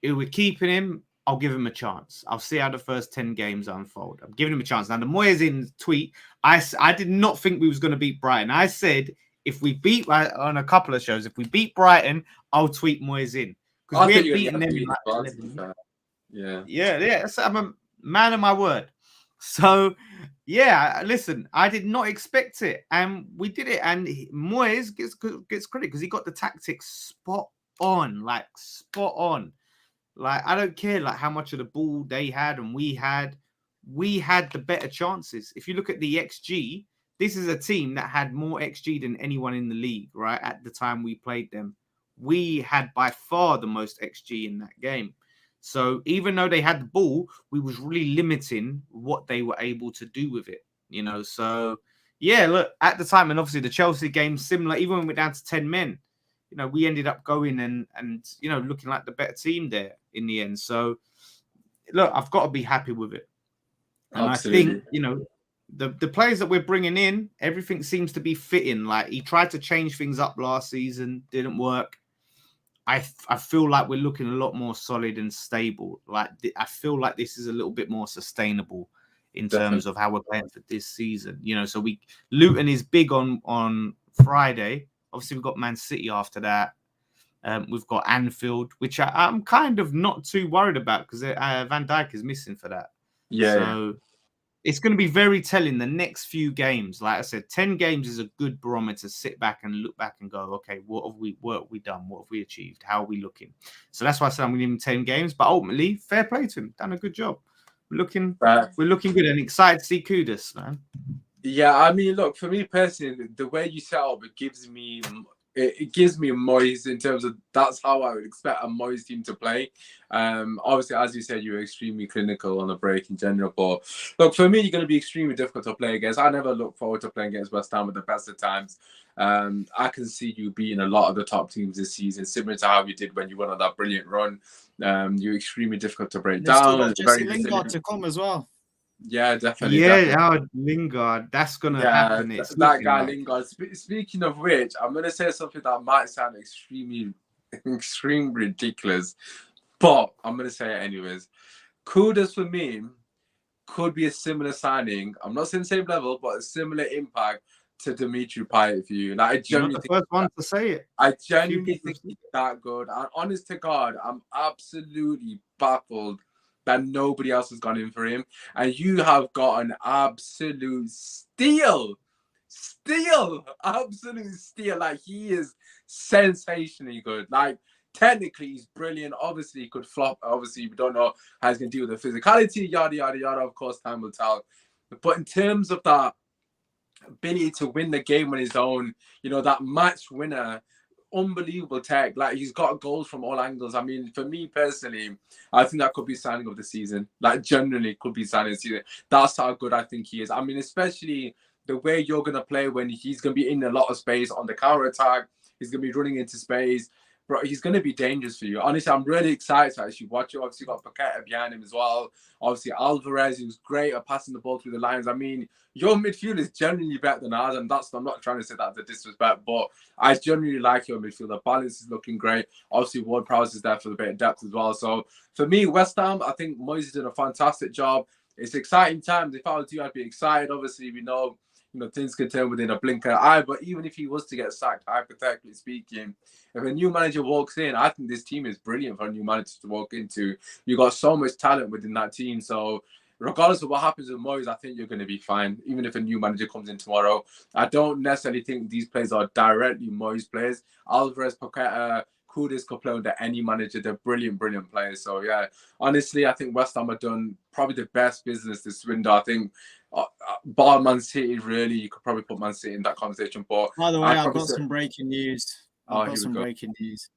[SPEAKER 2] if we're keeping him, I'll give him a chance. I'll see how the first 10 games unfold. I'm giving him a chance. Now, the Moyes in tweet, I did not think we was going to beat Brighton. I said, if we beat, on a couple of shows, if we beat Brighton, I'll tweet Moyes in. Because we ain't beaten them in like 11. Yeah. So I'm a man of my word. So, yeah, listen, I did not expect it. And we did it. And Moyes gets credit because he got the tactics spot on. Like, I don't care like how much of the ball they had and we had the better chances. If you look at the XG, this is a team that had more XG than anyone in the league, right? At the time we played them, we had by far the most XG in that game. So even though they had the ball, we was really limiting what they were able to do with it, So, yeah, look, at the time, and obviously the Chelsea game, similar, even when we're down to 10 men, we ended up going and looking like the better team there in the end. So, look, I've got to be happy with it. And absolutely. I think, the players that we're bringing in, everything seems to be fitting. Like, he tried to change things up last season, didn't work. I feel like we're looking a lot more solid and stable. Like, I feel like this is a little bit more sustainable in terms of how we're playing for this season. So Luton is big on Friday. Obviously, we've got Man City after that. We've got Anfield, which I'm kind of not too worried about because Van Dijk is missing for that.
[SPEAKER 3] Yeah.
[SPEAKER 2] So it's going to be very telling the next few games. Like I said, 10 games is a good barometer to sit back and look back and go, okay, what have we done? What have we achieved? How are we looking? So that's why I said I'm going to give him 10 games. But ultimately, fair play to him. Done a good job. We're looking good and excited to see Kudus, man.
[SPEAKER 1] Yeah, I mean, look, for me personally, the way you set up, it gives me it gives me a Moyes in terms of that's how I would expect a Moyes team to play. Obviously, as you said, you're extremely clinical on the break in general. But look, for me, you're going to be extremely difficult to play against. I never look forward to playing against West Ham at the best of times. I can see you beating a lot of the top teams this season, similar to how you did when you went on that brilliant run. You're extremely difficult to break
[SPEAKER 3] They've still
[SPEAKER 1] down.
[SPEAKER 3] got Jesse Lingard to come as well.
[SPEAKER 1] Yeah, definitely.
[SPEAKER 2] Yeah,
[SPEAKER 1] definitely.
[SPEAKER 2] Lingard, that's gonna happen. It's
[SPEAKER 1] that guy
[SPEAKER 2] like.
[SPEAKER 1] Lingard. Speaking of which, I'm gonna say something that might sound extremely ridiculous, but I'm gonna say it anyways. Kudus for me could be a similar signing. I'm not saying same level, but a similar impact to Dimitri Payet for you. Like, I
[SPEAKER 2] You're not
[SPEAKER 1] genuinely
[SPEAKER 2] the
[SPEAKER 1] think
[SPEAKER 2] first one to say it.
[SPEAKER 1] I genuinely think he's that good. And honest to God, I'm absolutely baffled that nobody else has gone in for him. And you have got an absolute steal. Absolute steal. Like, he is sensationally good. Like, technically, he's brilliant. Obviously, he could flop. Obviously, we don't know how he's going to deal with the physicality, yada, yada, yada. Of course, time will tell. But in terms of that ability to win the game on his own, that match winner, unbelievable tech. Like, he's got goals from all angles. I mean, for me personally, I think that could be signing of the season. Like, generally could be signing of the season. That's how good I think he is. I mean, especially the way you're going to play when he's going to be in a lot of space on the counter attack. He's going to be running into space. Bro, he's going to be dangerous for you. Honestly, I'm really excited to actually watch it. Obviously, you've got Paqueta behind him as well. Obviously, Alvarez, who's great at passing the ball through the lines. I mean, your midfield is generally better than ours, and I'm not trying to say that as a disrespect, but I generally like your midfield. The balance is looking great. Obviously, Ward-Prowse is there for a bit of depth as well. So, for me, West Ham, I think Moyes is doing a fantastic job. It's exciting times. If I was you, I'd be excited. Obviously, we know things can turn within a blink of an eye. But even if he was to get sacked, hypothetically speaking, if a new manager walks in, I think this team is brilliant for a new manager to walk into. You got so much talent within that team. So regardless of what happens with Moyes, I think you're going to be fine. Even if a new manager comes in tomorrow, I don't necessarily think these players are directly Moyes players. Alvarez, Paqueta, Kudus could play under any manager. They're brilliant, brilliant players. So yeah, honestly, I think West Ham have done probably the best business this window. I think bar Man City, really, you could probably put Man City in that conversation. But
[SPEAKER 3] by the way, I've got some breaking news. Breaking news.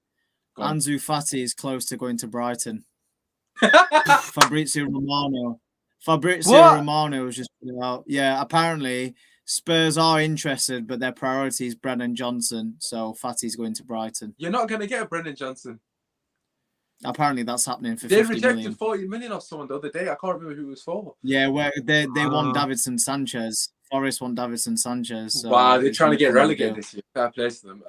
[SPEAKER 3] Ansu Fati is close to going to Brighton. Fabrizio Romano was just put it out. Yeah, apparently Spurs are interested, but their priority is Brennan Johnson. So Fati's going to Brighton.
[SPEAKER 1] You're not going to get a Brennan Johnson.
[SPEAKER 3] Apparently that's happening for
[SPEAKER 1] they
[SPEAKER 3] 50
[SPEAKER 1] rejected
[SPEAKER 3] million.
[SPEAKER 1] 40 million off someone the other day. I can't remember who it was for.
[SPEAKER 3] Yeah, where they want Davinson Sanchez. Forest want Davinson Sanchez. So
[SPEAKER 1] wow, they're trying to get relegated this year. Fair play to them.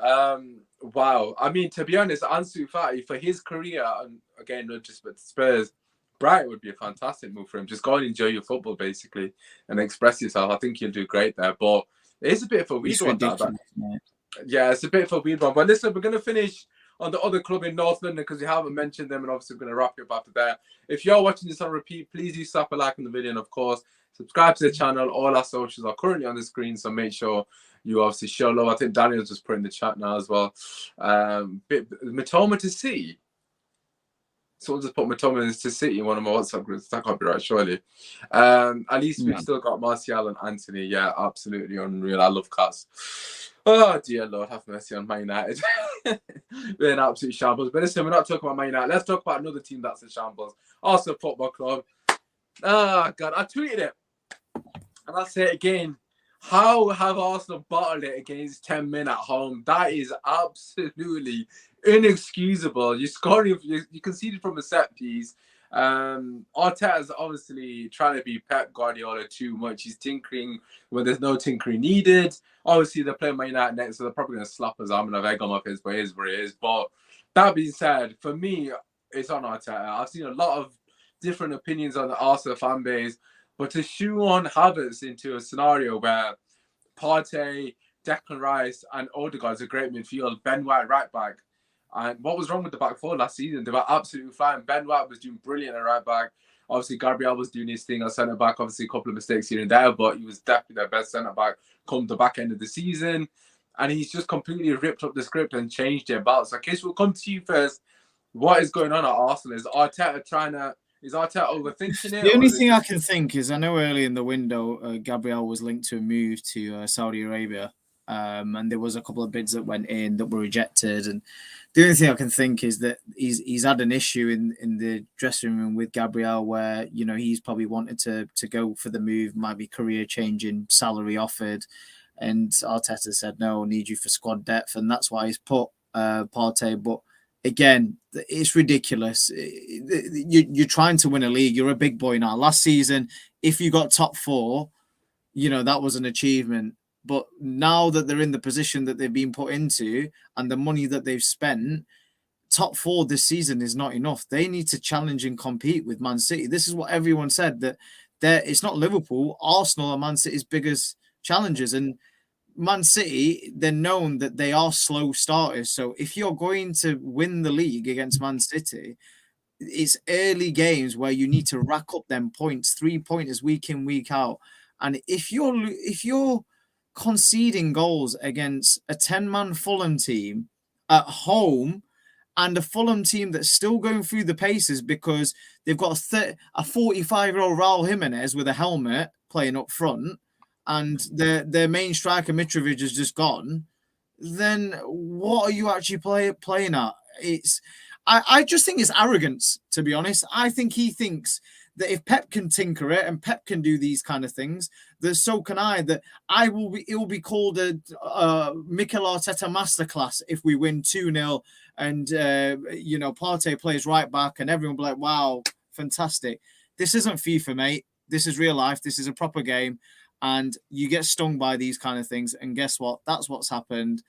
[SPEAKER 1] Wow. I mean, to be honest, Ansu Fati, for his career, and again, not just with Spurs, Brighton would be a fantastic move for him. Just go and enjoy your football, basically, and express yourself. I think he'll do great there. But it's a bit of a weird one. Yeah, it's a bit of a weird one. But listen, we're going to finish on the other club in North London because we haven't mentioned them, and obviously we're going to wrap it up after that. If you're watching this on repeat, please do slap a like on the video, and of course, subscribe to the channel. All our socials are currently on the screen, so make sure you obviously show love. I think Daniel's just put in the chat now as well. Matoma to see. Someone just put Matoma to City in one of my WhatsApp groups. That can't be right, surely. At least we've still got Martial and Anthony. Yeah, absolutely unreal. I love Cass. Oh, dear Lord, have mercy on Man United. We're in absolute shambles. But listen, we're not talking about Man United. Let's talk about another team that's in shambles. Arsenal Football Club. Oh, God, I tweeted it. And I'll say it again. How have Arsenal bottled it against 10 men at home? That is absolutely inexcusable. You conceded from a set piece. Arteta's obviously trying to be Pep Guardiola too much. He's tinkering when there's no tinkering needed. Obviously, they're playing Man United next, so they're probably going to slap us arm and have egg on my face, but it is what it is. But that being said, for me, it's on Arteta. I've seen a lot of different opinions on the Arsenal fan base, but to shoehorn Havertz into a scenario where Partey, Declan Rice, and Odegaard's a great midfield, Ben White right back. And what was wrong with the back four last season? They were absolutely fine. Ben White was doing brilliant at right back. Obviously, Gabriel was doing his thing at centre back. Obviously, a couple of mistakes here and there, but he was definitely their best centre back come the back end of the season. And he's just completely ripped up the script and changed it about. So, Kesh, we'll come to you first. What is going on at Arsenal? Is Arteta overthinking it?
[SPEAKER 3] The only thing I can think is I know early in the window, Gabriel was linked to a move to Saudi Arabia. and there was a couple of bids that went in that were rejected. And the only thing I can think is that he's had an issue in the dressing room with Gabriel, where he's probably wanted to go for the move, might be career changing salary offered, and Arteta said no, I need you for squad depth, and that's why he's put Partey. But again, it's ridiculous. You're trying to win a league. You're a big boy now. Last season, if you got top 4, that was an achievement. But now that they're in the position that they've been put into and the money that they've spent, top 4 this season is not enough. They need to challenge and compete with Man City. This is what everyone said, that it's not Liverpool. Arsenal are Man City's biggest challengers. And Man City, they're known that they are slow starters. So if you're going to win the league against Man City, it's early games where you need to rack up them points, 3-pointers week in, week out. And if you're conceding goals against a 10-man Fulham team at home, and a Fulham team that's still going through the paces because they've got a 45-year-old Raul Jimenez with a helmet playing up front, and their main striker Mitrovic has just gone, then what are you actually playing at? I just think it's arrogance, to be honest. I think he thinks that if Pep can tinker it and Pep can do these kind of things, that so can I. That it will be called a Mikel Arteta masterclass if we win 2-0 and Partey plays right back and everyone will be like, wow, fantastic. This isn't FIFA, mate. This is real life. This is a proper game, and you get stung by these kind of things. And guess what? That's what's happened.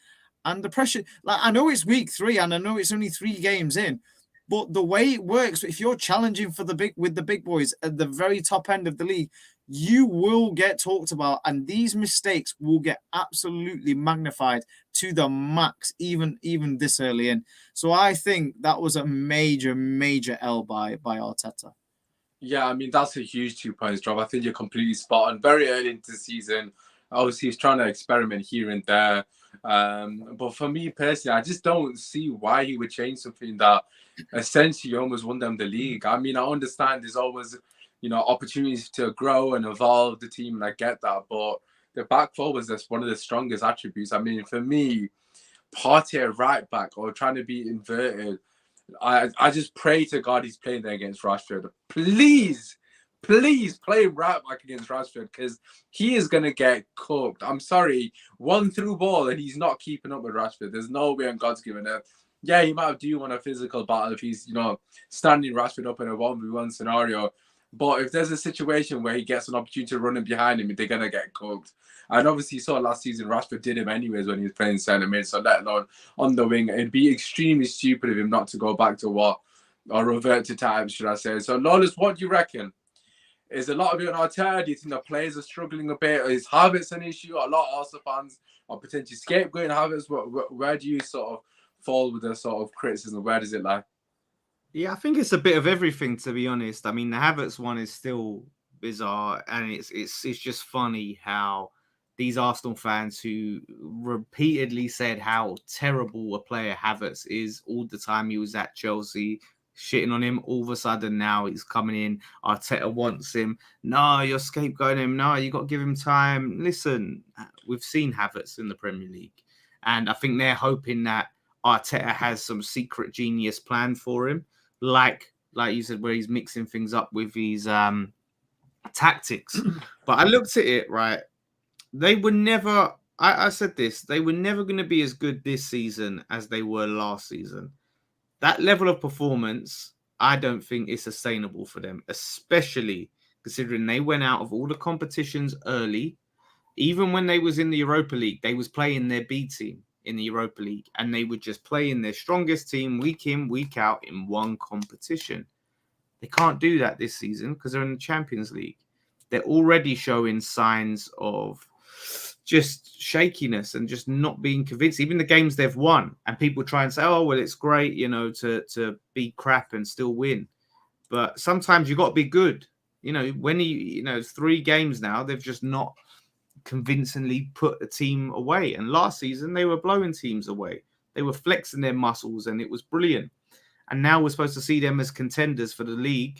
[SPEAKER 3] And the pressure, I know it's week 3 and I know it's only 3 games in, but the way it works, if you're challenging with the big boys at the very top end of the league, you will get talked about, and these mistakes will get absolutely magnified to the max, even this early in. So I think that was a major, major L by Arteta.
[SPEAKER 1] Yeah, I mean, that's a huge 2 points drop. I think you're completely spot on. Very early into the season, obviously he's trying to experiment here and there. But for me personally, I just don't see why he would change something that essentially almost won them the league. I mean, I understand there's always, opportunities to grow and evolve the team, and I get that. But the back four was just one of the strongest attributes. I mean, for me, Partey right back or trying to be inverted, I just pray to God he's playing there against Rashford. Please play right back against Rashford, because he is going to get cooked. I'm sorry. 1 through ball and he's not keeping up with Rashford. There's no way on God's given it. Yeah, he might do on a physical battle if he's, standing Rashford up in a 1v1 scenario. But if there's a situation where he gets an opportunity to run in behind him, they're going to get cooked. And obviously, you saw last season, Rashford did him anyways when he was playing centre mid, so let alone on the wing. It'd be extremely stupid of him not to go back to or revert to type, should I say. So, Lawless, what do you reckon? Is a lot of it on Arteta? Do you think the players are struggling a bit? Is Havertz an issue? A lot of Arsenal fans are potentially scapegoating Havertz. Where do you sort of fall with the sort of criticism? Where does it lie?
[SPEAKER 2] Yeah, I think it's a bit of everything, to be honest. I mean, the Havertz one is still bizarre, and it's just funny how these Arsenal fans who repeatedly said how terrible a player Havertz is all the time he was at Chelsea, shitting on him, all of a sudden now he's coming in, Arteta wants him. No, you're scapegoating him. No, you got to give him time. Listen, we've seen Havertz in the Premier League, and I think they're hoping that Arteta has some secret genius plan for him, like you said, where he's mixing things up with his tactics. But I looked at it, right? They were never, I said this, they were never going to be as good this season as they were last season. That level of performance, I don't think is sustainable for them, especially considering they went out of all the competitions early. Even when they was in the Europa League, they was playing their B team in the Europa League, and they would just play in their strongest team week in, week out in one competition. They can't do that this season because they're in the Champions League. They're already showing signs of just shakiness and just not being convinced. Even the games they've won, and people try and say, oh, well, it's great, to be crap and still win. But sometimes you got to be good. When 3 games now, they've just not convincingly put a team away. And last season, they were blowing teams away. They were flexing their muscles, and it was brilliant. And now we're supposed to see them as contenders for the league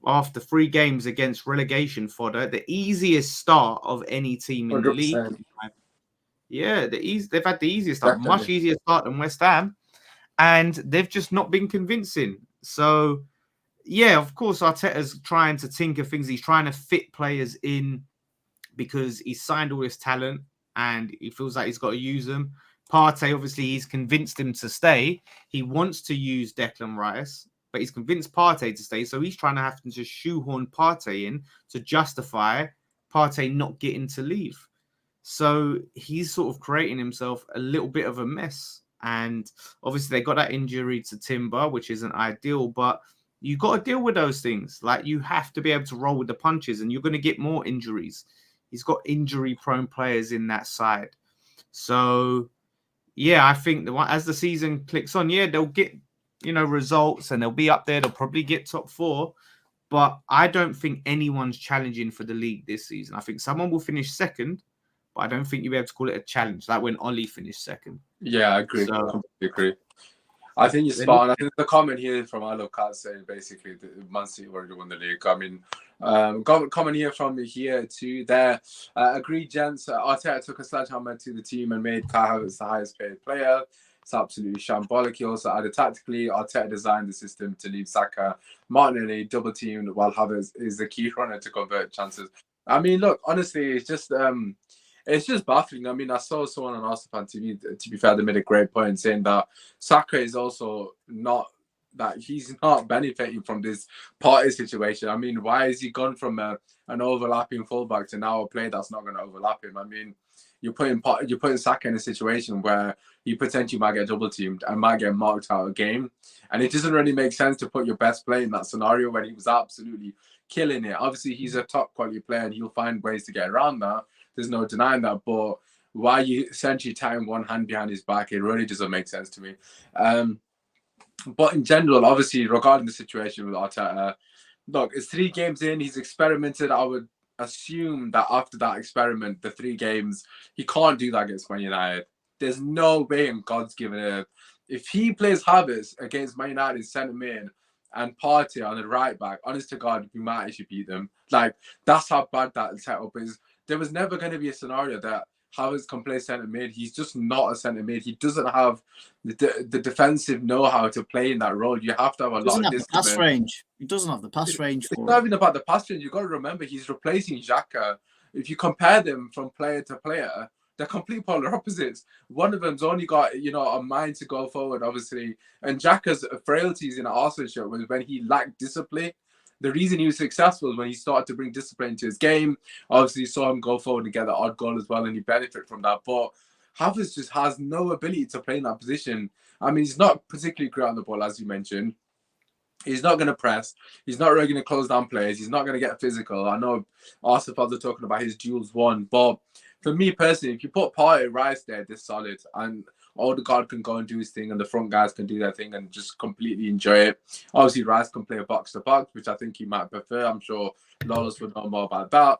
[SPEAKER 2] after 3 games against relegation fodder, the easiest start of any team in 100%. The league. Yeah, they've had the easiest start,
[SPEAKER 1] Definitely.
[SPEAKER 2] much easier start than West Ham, and they've just not been convincing. So, yeah, of course, Arteta's trying to tinker things. He's trying to fit players in because he's signed all this talent and he feels like he's got to use them. Partey, obviously, he's convinced him to stay. He wants to use Declan Rice, but he's convinced Partey to stay. So he's trying to have to just shoehorn Partey in to justify Partey not getting to leave. So he's sort of creating himself a little bit of a mess. And obviously, they got that injury to Timber, which isn't ideal, but you got to deal with those things. Like, you have to be able to roll with the punches, and you're going to get more injuries. He's got injury-prone players in that side. So, yeah, I think as the season clicks on, yeah, they'll get, results, and they'll be up there. They'll probably get top 4. But I don't think anyone's challenging for the league this season. I think someone will finish second, but I don't think you'll be able to call it a challenge, like when Ollie finished second.
[SPEAKER 1] Yeah, I agree.
[SPEAKER 2] So,
[SPEAKER 1] I completely agree. I think you're spot on. I think the comment here from I Love Cats saying basically that Man City already won the league. I mean, comment here from me here too. There, agreed, gents. Arteta took a sledgehammer to the team and made Kai Havertz the highest paid player. It's absolutely shambolic. He also added tactically, Arteta designed the system to leave Saka, Martinelli double teamed while Havertz is the key runner to convert chances. I mean, look, honestly, it's just baffling. I mean, I saw someone on Arsenal Fan TV, to be fair, they made a great point saying that Saka is also not, that he's not benefiting from this party situation. I mean, why is he gone from an overlapping fullback to now a player that's not going to overlap him? I mean, you're putting Saka in a situation where he potentially might get double teamed and might get marked out of game. And it doesn't really make sense to put your best player in that scenario when he was absolutely killing it. Obviously, he's a top quality player and he'll find ways to get around that. There's no denying that, but why you essentially tying one hand behind his back, it really doesn't make sense to me. But in general, obviously, regarding the situation with Arteta, look, it's 3 games in, he's experimented. I would assume that after that experiment, the 3 games, he can't do that against Man United. There's no way in God's given earth. If he plays Havertz against Man United centre mid and Partey on the right back, honest to God, we might actually beat them. Like, that's how bad that setup is. There was never going to be a scenario that Havertz can play centre mid. He's just not a centre mid. He doesn't have the defensive know-how to play in that role. You have to have a lot of discipline.
[SPEAKER 3] Pass range. He doesn't have the pass range.
[SPEAKER 1] It's not even about the pass range. You've got to remember he's replacing Xhaka. If you compare them from player to player, they're complete polar opposites. One of them's only got, a mind to go forward, obviously. And Xhaka's frailties in Arsenal shirt was when he lacked discipline. The reason he was successful was when he started to bring discipline into his game. Obviously, you saw him go forward and get the odd goal as well, and he benefited from that. But Havertz just has no ability to play in that position. I mean, he's not particularly great on the ball, as you mentioned. He's not going to press. He's not really going to close down players. He's not going to get physical. I know Arsenal fans are talking about his duels won, but for me personally, if you put Partey Rice there, they're solid. And Odegaard can go and do his thing, and the front guys can do their thing and just completely enjoy it. Obviously, Rice can play a box-to-box, which I think he might prefer. I'm sure Lawless would know more about that.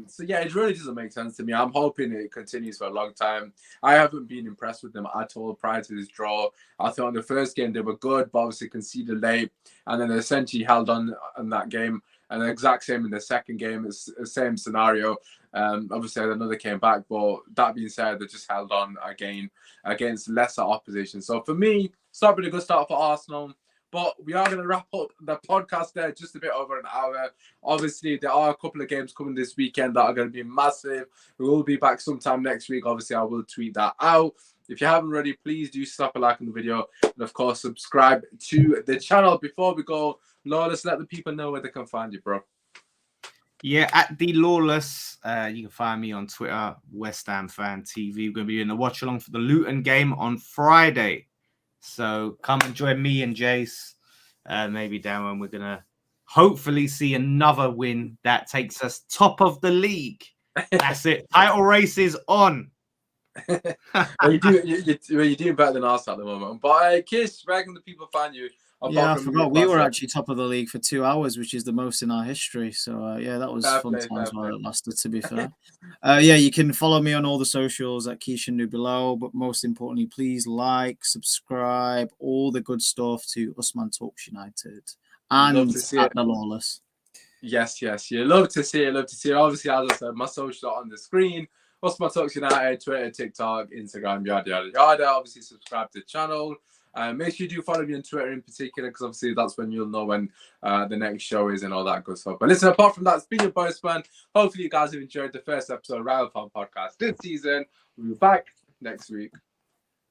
[SPEAKER 1] So, yeah, it really doesn't make sense to me. I'm hoping it continues for a long time. I haven't been impressed with them at all prior to this draw. I thought in the first game they were good, but obviously conceded late, and then they essentially held on in that game. And the exact same in the second game, it's the same scenario. Obviously, another came back, but that being said, they just held on again against lesser opposition. So for me, it's not been a good start for Arsenal, but we are going to wrap up the podcast there just a bit over an hour. Obviously, there are a couple of games coming this weekend that are going to be massive. We will be back sometime next week. Obviously, I will tweet that out. If you haven't already, please do slap a like on the video. And, of course, subscribe to the channel. Before we go, Lawless, let the people know where they can find you, bro.
[SPEAKER 2] Yeah, at the Lawless, you can find me on Twitter, West Ham Fan TV. We're going to be doing a watch along for the Luton game on Friday. So come and join me and Jace. Maybe down when we're going to hopefully see another win that takes us top of the league. That's it. Title race is on.
[SPEAKER 1] You're doing better than us at the moment. But Kiss, where can the people find you?
[SPEAKER 3] Yeah, I forgot. We were actually top of the league for 2 hours, which is the most in our history. So, yeah, that was fun times while it lasted, to be fair. Yeah, you can follow me on all the socials at Keishan below. But most importantly, please like, subscribe, all the good stuff to Usman Talks United and at the Lawless.
[SPEAKER 1] Yes. You love to see it. Obviously, as I said, my socials are on the screen. What's My Talks United, Twitter, TikTok, Instagram, yada, yada, yada. Obviously, subscribe to the channel. Make sure you do follow me on Twitter in particular, because obviously that's when you'll know when the next show is and all that good stuff. But listen, apart from that, it's been your boy Span. Hopefully you guys have enjoyed the first episode of Rival Fan Podcast this season. We'll be back next week.